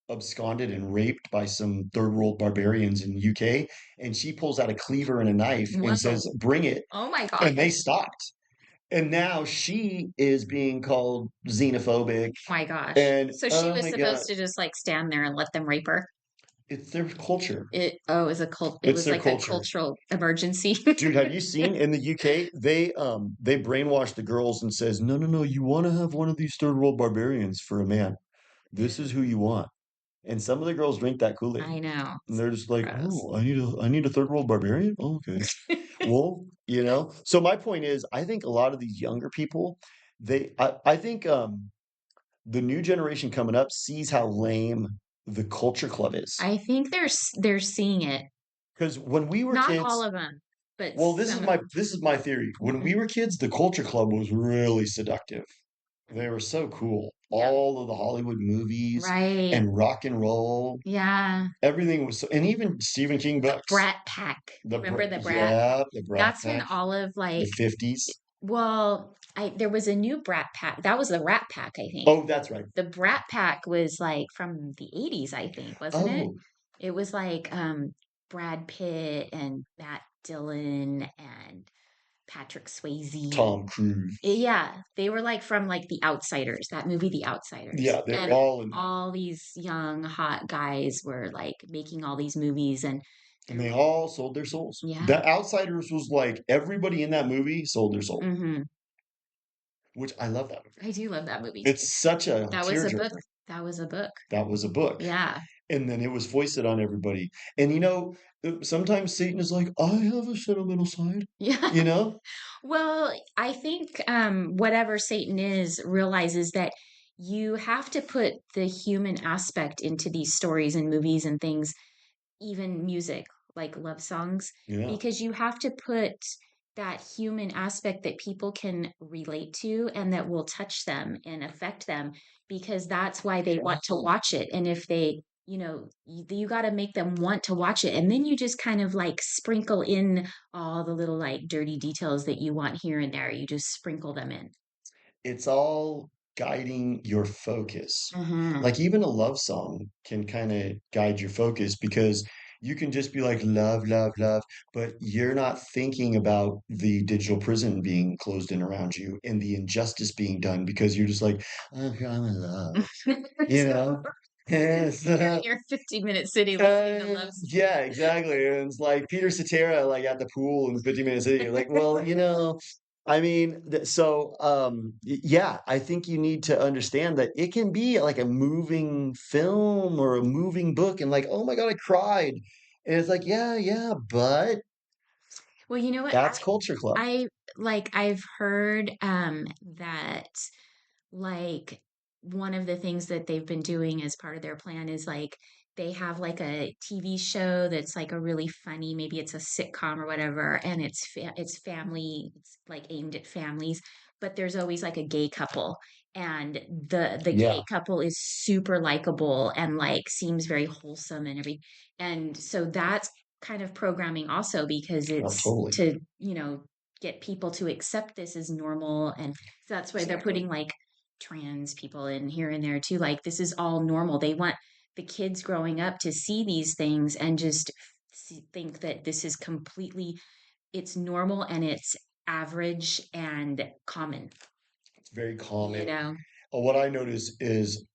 [SPEAKER 2] absconded and raped by some third world barbarians in UK, and she pulls out a cleaver and a knife and says,
[SPEAKER 1] Whoa.
[SPEAKER 2] "Bring it,"
[SPEAKER 1] Oh my
[SPEAKER 2] and they
[SPEAKER 1] gosh.
[SPEAKER 2] stopped. And now she is being called xenophobic,
[SPEAKER 1] My gosh.
[SPEAKER 2] and
[SPEAKER 1] So she
[SPEAKER 2] oh
[SPEAKER 1] was
[SPEAKER 2] my god,
[SPEAKER 1] supposed to just like stand there and let them rape her.
[SPEAKER 2] it's their culture.
[SPEAKER 1] It
[SPEAKER 2] It's
[SPEAKER 1] was
[SPEAKER 2] their
[SPEAKER 1] like a
[SPEAKER 2] culture.
[SPEAKER 1] cultural emergency.
[SPEAKER 2] Dude, have you seen in the UK they brainwash the girls and says, "No, no, no, you want to have one of these third world barbarians for a man. This is who you want." And some of the girls drink that Kool-Aid.
[SPEAKER 1] I know.
[SPEAKER 2] And they're just like,
[SPEAKER 1] Gross.
[SPEAKER 2] "Oh, I need a third world barbarian? Oh, okay." Well, so my point is, I think a lot of these younger people, I think the new generation coming up sees how lame the culture club is.
[SPEAKER 1] I think they're seeing it.
[SPEAKER 2] Because when we were
[SPEAKER 1] Not all
[SPEAKER 2] kids,
[SPEAKER 1] of them, but
[SPEAKER 2] well, this is
[SPEAKER 1] some of
[SPEAKER 2] my
[SPEAKER 1] them.
[SPEAKER 2] this is my theory. When we
[SPEAKER 1] Mhm.
[SPEAKER 2] were kids, the culture club was really seductive. They were so cool.
[SPEAKER 1] Yep.
[SPEAKER 2] All of the Hollywood movies
[SPEAKER 1] Right.
[SPEAKER 2] and rock and roll,
[SPEAKER 1] Yeah.
[SPEAKER 2] everything was so, and even Stephen King
[SPEAKER 1] The
[SPEAKER 2] books.
[SPEAKER 1] Brat Pack. Remember the Brat?
[SPEAKER 2] Yeah, the Brat
[SPEAKER 1] That's when
[SPEAKER 2] Pack,
[SPEAKER 1] all of
[SPEAKER 2] the
[SPEAKER 1] like,
[SPEAKER 2] 50s.
[SPEAKER 1] well, I there was a new Brat Pack. That was the Rat Pack, I think.
[SPEAKER 2] Oh, that's right.
[SPEAKER 1] The Brat Pack was like from the 80s, I think, wasn't it?
[SPEAKER 2] Oh,
[SPEAKER 1] It was like Brad Pitt and Matt Dillon and Patrick Swayze.
[SPEAKER 2] Tom Cruise.
[SPEAKER 1] Yeah, they were like from like The Outsiders, that movie The Outsiders.
[SPEAKER 2] Yeah, they're
[SPEAKER 1] And
[SPEAKER 2] all in that.
[SPEAKER 1] all these young hot guys were like making all these movies and
[SPEAKER 2] And
[SPEAKER 1] they're
[SPEAKER 2] they all sold their souls.
[SPEAKER 1] yeah.
[SPEAKER 2] The Outsiders was like everybody in that movie sold their soul,
[SPEAKER 1] Hmm.
[SPEAKER 2] which I love that movie.
[SPEAKER 1] I do love that movie too.
[SPEAKER 2] It's such a
[SPEAKER 1] That was a book.
[SPEAKER 2] tearjerker.
[SPEAKER 1] That was a book.
[SPEAKER 2] That was a book.
[SPEAKER 1] Yeah.
[SPEAKER 2] And then it was foisted on everybody. And sometimes Satan is like, I have a sentimental side,
[SPEAKER 1] Yeah.
[SPEAKER 2] you know?
[SPEAKER 1] Well, I think whatever Satan is realizes that you have to put the human aspect into these stories and movies and things, even music, like love songs,
[SPEAKER 2] Yeah.
[SPEAKER 1] because you have to put that human aspect that people can relate to and that will touch them and affect them, because that's why they want to watch it. And if they, you got to make them want to watch it. And then you just kind of like sprinkle in all the little like dirty details that you want here and there. You just sprinkle them in.
[SPEAKER 2] It's all guiding your focus.
[SPEAKER 1] Hmm.
[SPEAKER 2] Like even a love song can kind of guide your focus because you can just be like, love, love, love, but you're not thinking about the digital prison being closed in around you and the injustice being done because you're just like, okay, I'm in love, you
[SPEAKER 1] So
[SPEAKER 2] know? Yes.
[SPEAKER 1] you're in your 15-minute city listening to love songs.
[SPEAKER 2] Yeah, exactly. And it's like Peter Cetera, like at the pool in the 50 Minute City. You're like, well, I mean, yeah, I think you need to understand that it can be like a moving film or a moving book, and like, oh my God, I cried. And it's like, yeah, yeah, but
[SPEAKER 1] Well, you know what?
[SPEAKER 2] that's Culture Club.
[SPEAKER 1] I like I've heard that like one of the things that they've been doing as part of their plan is like they have like a TV show that's like a really funny, maybe it's a sitcom or whatever, and it's family, it's like aimed at families, but there's always like a gay couple, and the
[SPEAKER 2] Yeah,
[SPEAKER 1] gay couple is super likable and like seems very wholesome and everything. And so that's kind of programming also because
[SPEAKER 2] oh,
[SPEAKER 1] it's
[SPEAKER 2] totally.
[SPEAKER 1] to, get people to accept this as normal. And so that's why they're
[SPEAKER 2] Exactly.
[SPEAKER 1] putting like trans people in here and there too. Like this is all normal. They want the kids growing up to see these things and just think that this is completely, it's normal and it's average and common,
[SPEAKER 2] It's very
[SPEAKER 1] you
[SPEAKER 2] common.
[SPEAKER 1] know?
[SPEAKER 2] What I notice is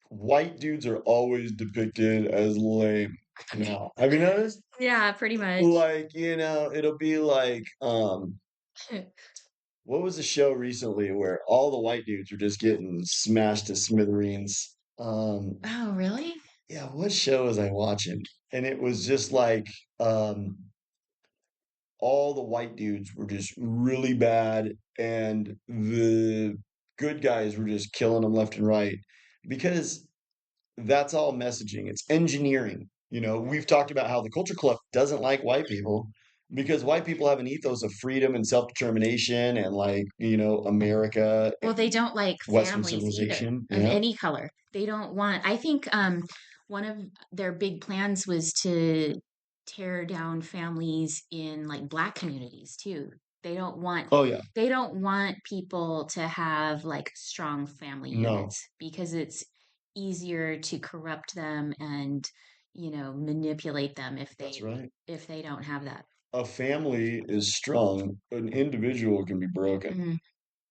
[SPEAKER 2] white dudes are always depicted as lame now. Have you noticed?
[SPEAKER 1] Yeah, pretty much.
[SPEAKER 2] Like, it'll be like, what was the show recently where all the white dudes were just getting smashed to smithereens?
[SPEAKER 1] Oh, really?
[SPEAKER 2] Yeah, what show was I watching? And it was just like, um, all the white dudes were just really bad, and the good guys were just killing them left and right because that's all messaging. It's engineering. We've talked about how the culture club doesn't like white people because white people have an ethos of freedom and self-determination and like, America
[SPEAKER 1] Well, they
[SPEAKER 2] and
[SPEAKER 1] don't like
[SPEAKER 2] Western
[SPEAKER 1] families either
[SPEAKER 2] civilization.
[SPEAKER 1] of
[SPEAKER 2] Yeah.
[SPEAKER 1] any color. They don't want, I think one of their big plans was to tear down families in like black communities too. They don't want
[SPEAKER 2] Oh yeah.
[SPEAKER 1] they don't want people to have like strong family
[SPEAKER 2] No.
[SPEAKER 1] units because easier to corrupt them and, manipulate them
[SPEAKER 2] That's right.
[SPEAKER 1] if they don't have that.
[SPEAKER 2] A family is strong. An individual can be broken.
[SPEAKER 1] Mm.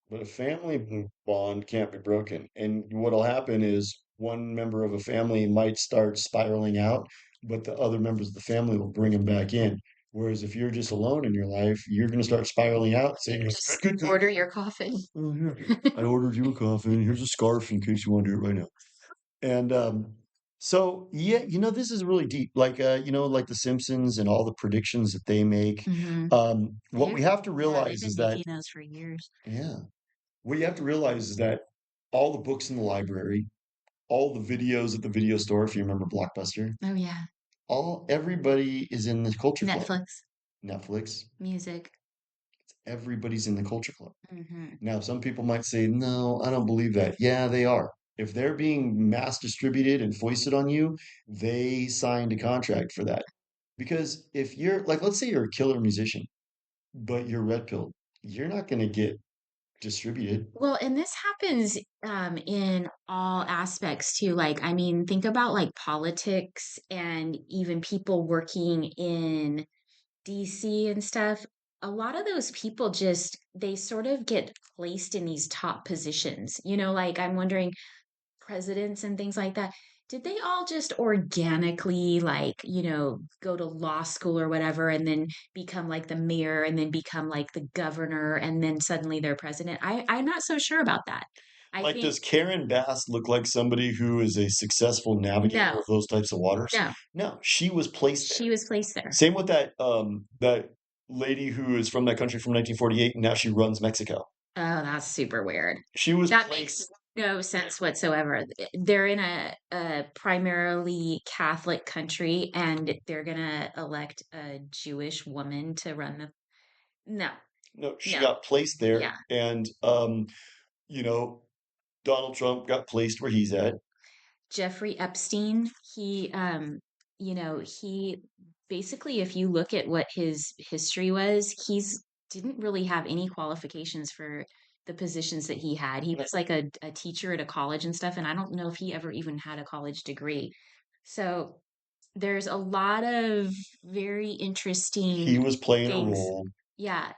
[SPEAKER 2] But a family bond can't be broken. And what'll happen is one member of a family might start spiraling out, but the other members of the family will bring him back in. Whereas if you're just alone in your life, you're going to start spiraling out, saying,
[SPEAKER 1] Just
[SPEAKER 2] good, good, good.
[SPEAKER 1] order your coffin.
[SPEAKER 2] Oh, yeah. I ordered you a coffin. Here's a scarf in case you want to do it right now. And so, yeah, this is really deep. Like, like The Simpsons and all the predictions that they make.
[SPEAKER 1] Hmm.
[SPEAKER 2] What we have to
[SPEAKER 1] Yeah, they've
[SPEAKER 2] realize
[SPEAKER 1] been
[SPEAKER 2] is that,
[SPEAKER 1] making those for years.
[SPEAKER 2] yeah, what you have to realize is that all the books in the library, all the videos at the video store, if you remember Blockbuster,
[SPEAKER 1] Oh yeah.
[SPEAKER 2] everybody is in the culture club.
[SPEAKER 1] Netflix,
[SPEAKER 2] Netflix,
[SPEAKER 1] music.
[SPEAKER 2] everybody's in the culture club.
[SPEAKER 1] Hmm.
[SPEAKER 2] Now, some people might say, no, I don't believe that. Yeah, they are. If they're being mass distributed and foisted on you, they signed a contract for that. Because if you're like, let's say you're a killer musician, but you're red pilled, you're not going to get distributed.
[SPEAKER 1] Well, and this happens in all aspects too. Like, I mean, think about like politics and even people working in DC and stuff. A lot of those people just, they sort of get placed in these top positions. Like I'm wondering, presidents and things like that, did they all just organically, like, go to law school or whatever and then become like the mayor and then become like the governor and then suddenly they're president? I'm not so sure about that. I
[SPEAKER 2] Like,
[SPEAKER 1] think
[SPEAKER 2] does Karen Bass look like somebody who is a successful navigator
[SPEAKER 1] no,
[SPEAKER 2] of those types of waters?
[SPEAKER 1] no,
[SPEAKER 2] No, she was placed there.
[SPEAKER 1] she was placed there.
[SPEAKER 2] Same with that lady who is from that country from 1948 and now she runs Mexico.
[SPEAKER 1] Oh, that's super weird.
[SPEAKER 2] She was
[SPEAKER 1] That makes
[SPEAKER 2] placed.
[SPEAKER 1] no sense whatsoever. They're in a primarily Catholic country and they're gonna elect a Jewish woman to run the. No,
[SPEAKER 2] No, she
[SPEAKER 1] no.
[SPEAKER 2] got placed there,
[SPEAKER 1] Yeah.
[SPEAKER 2] and you know, Donald Trump got placed where he's at.
[SPEAKER 1] Jeffrey Epstein, he basically, if you look at what his history was, he's didn't really have any qualifications for the positions that he had. He was like a teacher at a college and stuff, and I don't know if he ever even had a college degree. So there's a lot of very interesting
[SPEAKER 2] He was playing a
[SPEAKER 1] things.
[SPEAKER 2] role.
[SPEAKER 1] Yeah,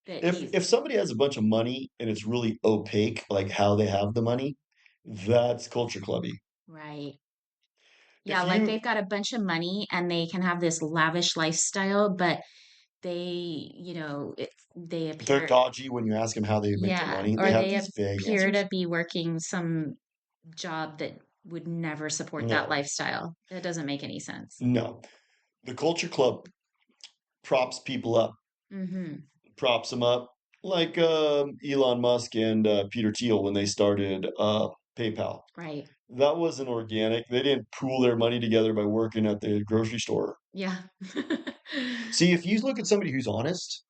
[SPEAKER 1] that
[SPEAKER 2] If
[SPEAKER 1] he's
[SPEAKER 2] somebody has a bunch of money and it's really opaque, like how they have the money, that's culture clubby.
[SPEAKER 1] right. Yeah,
[SPEAKER 2] If
[SPEAKER 1] like they've
[SPEAKER 2] you
[SPEAKER 1] got a bunch of money and they can have this lavish lifestyle, but they
[SPEAKER 2] they're
[SPEAKER 1] appear,
[SPEAKER 2] dodgy when you ask them how they make their
[SPEAKER 1] yeah,
[SPEAKER 2] money. They
[SPEAKER 1] or
[SPEAKER 2] have
[SPEAKER 1] they
[SPEAKER 2] these vague
[SPEAKER 1] appear
[SPEAKER 2] answers.
[SPEAKER 1] to be working some job that would never support that
[SPEAKER 2] No,
[SPEAKER 1] lifestyle. That doesn't make any sense.
[SPEAKER 2] no. The culture club props people up,
[SPEAKER 1] Hmm.
[SPEAKER 2] props them up, like Elon Musk and Peter Thiel when they started PayPal.
[SPEAKER 1] Right.
[SPEAKER 2] That wasn't organic. They didn't pool their money together by working at the grocery store.
[SPEAKER 1] Yeah.
[SPEAKER 2] See, if you look at somebody who's honest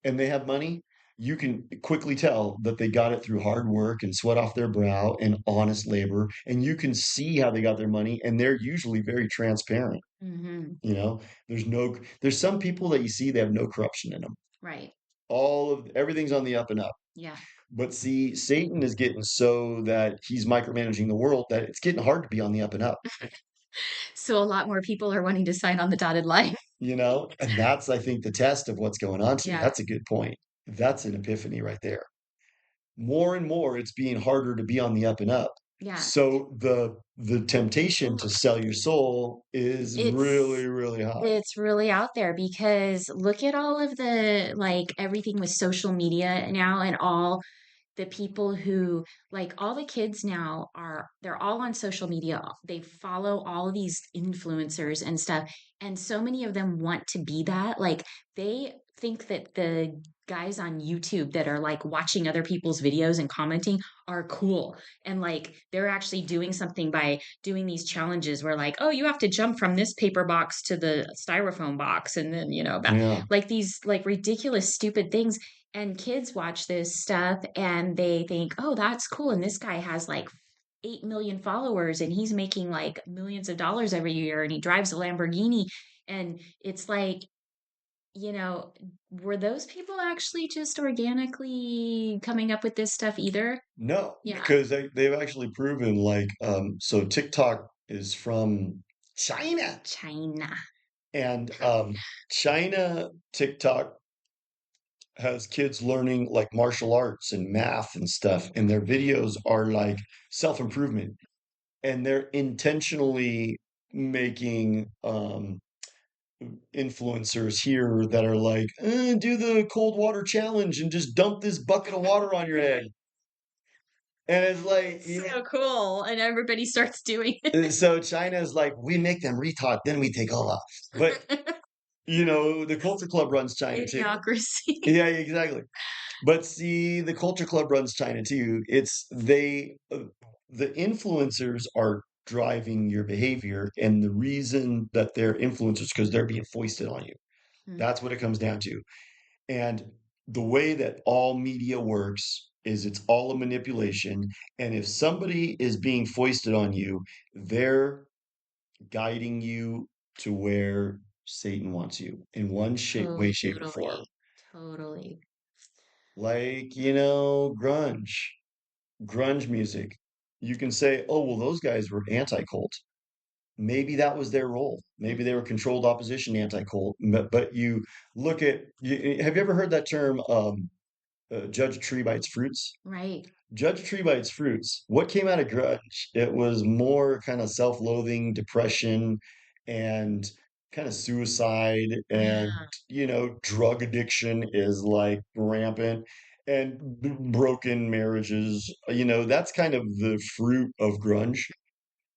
[SPEAKER 2] and they have money, you can quickly tell that they got it through hard work and sweat off their brow and honest labor. And you can see how they got their money, and they're usually very transparent.
[SPEAKER 1] Hmm.
[SPEAKER 2] You know, there's some people that you see they have no corruption in them.
[SPEAKER 1] Right.
[SPEAKER 2] All of everything's on the up and up.
[SPEAKER 1] Yeah.
[SPEAKER 2] But see, Satan is getting so that he's micromanaging the world that it's getting hard to be on the up and up.
[SPEAKER 1] So a lot more people are wanting to sign on the dotted line.
[SPEAKER 2] And that's, I think, the test of what's going on today.
[SPEAKER 1] Yeah.
[SPEAKER 2] That's a good point. That's an epiphany right there. More and more, it's being harder to be on the up and up.
[SPEAKER 1] Yeah.
[SPEAKER 2] So the temptation to sell your soul is
[SPEAKER 1] It's
[SPEAKER 2] really, really high.
[SPEAKER 1] it's really out there because look at all of the like everything with social media now and all the people who like all the kids now they're all on social media. They follow all of these influencers and stuff, and so many of them want to be that. Like they think that the guys on YouTube that are like watching other people's videos and commenting are cool, and like they're actually doing something by doing these challenges where like, oh, you have to jump from this paper box to the styrofoam box and then back,
[SPEAKER 2] Yeah.
[SPEAKER 1] like these like ridiculous stupid things. And kids watch this stuff and they think, oh, that's cool. And this guy has like 8 million followers and he's making like millions of dollars every year and he drives a Lamborghini. And it's like, you know, were those people actually just organically coming up with this stuff either?
[SPEAKER 2] No,
[SPEAKER 1] Yeah,
[SPEAKER 2] because they've actually proven like so TikTok is from China.
[SPEAKER 1] China.
[SPEAKER 2] And China TikTok has kids learning like martial arts and math and stuff, and their videos are like self-improvement, and they're intentionally making influencers here that are like, do the cold water challenge and just dump this bucket of water on your head. And it's like,
[SPEAKER 1] It's so cool, and everybody starts doing
[SPEAKER 2] so China's like, we make them retard, then we take all off. But
[SPEAKER 1] it.
[SPEAKER 2] the Culture Club runs China too.
[SPEAKER 1] Idiocracy.
[SPEAKER 2] Yeah, exactly. But see, the Culture Club runs China too. The influencers are driving your behavior, and the reason that they're influencers because they're being foisted on you.
[SPEAKER 1] Mm.
[SPEAKER 2] That's what it comes down to. And the way that all media works is it's all a manipulation. And if somebody is being foisted on you, they're guiding you to where Satan wants you in one way, shape, or form.
[SPEAKER 1] Totally. Totally.
[SPEAKER 2] Like, grunge music. You can say, oh, well, those guys were anti-cult. Maybe that was their role. Maybe they were
[SPEAKER 1] Mhm.
[SPEAKER 2] controlled opposition anti-cult. But you have you ever heard that term, judge a tree by its fruits?
[SPEAKER 1] Right.
[SPEAKER 2] Judge a tree by its fruits. What came out of grunge? It was more kind of self-loathing, depression, and kind of suicide, and
[SPEAKER 1] Yeah.
[SPEAKER 2] drug addiction is like rampant, and broken marriages. That's kind of the fruit of grunge.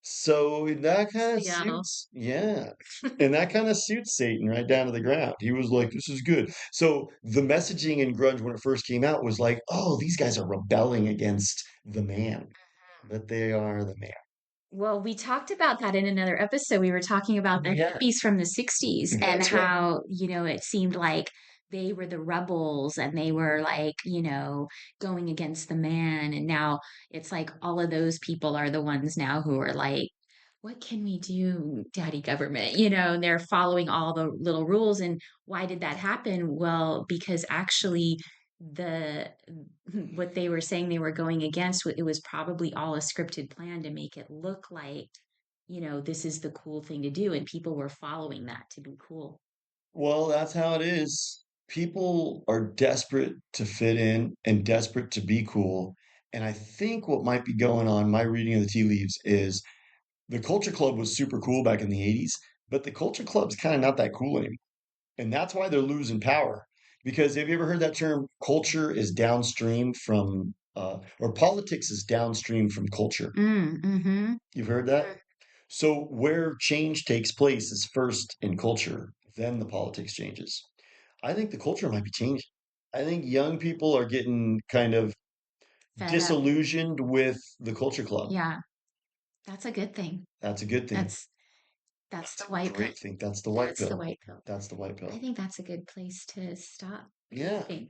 [SPEAKER 2] So that kind of
[SPEAKER 1] Seattle.
[SPEAKER 2] suits, yeah. And that kind of suits Satan right down to the ground. He was like, this is good. So the messaging in grunge when it first came out was like, oh, these guys are rebelling against the man, but they are the man.
[SPEAKER 1] Well, we talked about that in another episode. We were talking about
[SPEAKER 2] Oh,
[SPEAKER 1] the
[SPEAKER 2] yeah,
[SPEAKER 1] hippies from the 60s and
[SPEAKER 2] that's right.
[SPEAKER 1] how, it seemed like they were the rebels and they were like, going against the man. And now it's like all of those people are the ones now who are like, what can we do, daddy government? And they're following all the little rules. And why did that happen? Well, because actually, the what they were saying they were going against, it was probably all a scripted plan to make it look like, this is the cool thing to do, and people were following that to be cool.
[SPEAKER 2] Well, that's how it is. People are desperate to fit in and desperate to be cool. And I think what might be going on, my reading of the tea leaves, is the Culture Club was super cool back in the 80s, but the Culture Club's kind of not that cool anymore. And that's why they're losing power. Because have you ever heard that term, culture is downstream from, or politics is downstream from culture?
[SPEAKER 1] Mm-hmm.
[SPEAKER 2] You've heard that? So where change takes place is first in culture, then the politics changes. I think the culture might be changing. I think young people are getting kind of
[SPEAKER 1] Fed up.
[SPEAKER 2] disillusioned with the Culture Club.
[SPEAKER 1] Yeah, that's a good thing.
[SPEAKER 2] That's a good thing.
[SPEAKER 1] That's
[SPEAKER 2] That's
[SPEAKER 1] the
[SPEAKER 2] a
[SPEAKER 1] white pill.
[SPEAKER 2] great thing. That's the white
[SPEAKER 1] That's the
[SPEAKER 2] pill.
[SPEAKER 1] white pill.
[SPEAKER 2] That's the white
[SPEAKER 1] I
[SPEAKER 2] pill.
[SPEAKER 1] think that's a good place to stop. What do you
[SPEAKER 2] Yeah.
[SPEAKER 1] think?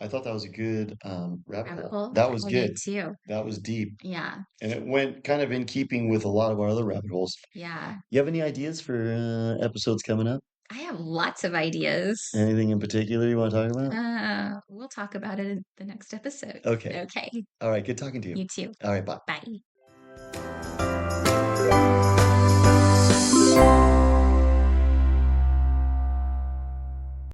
[SPEAKER 2] I thought that was a good rabbit
[SPEAKER 1] Rabbit
[SPEAKER 2] hole.
[SPEAKER 1] hole?
[SPEAKER 2] That was
[SPEAKER 1] I did
[SPEAKER 2] good.
[SPEAKER 1] too.
[SPEAKER 2] That was deep.
[SPEAKER 1] Yeah.
[SPEAKER 2] And it went kind of in keeping with a lot of our other rabbit holes.
[SPEAKER 1] Yeah.
[SPEAKER 2] You have any ideas for episodes coming up?
[SPEAKER 1] I have lots of ideas.
[SPEAKER 2] Anything in particular you want to talk about?
[SPEAKER 1] We'll talk about it in the next episode.
[SPEAKER 2] Okay.
[SPEAKER 1] Okay.
[SPEAKER 2] All right. Good talking to you.
[SPEAKER 1] You too.
[SPEAKER 2] All right. Bye.
[SPEAKER 1] Bye.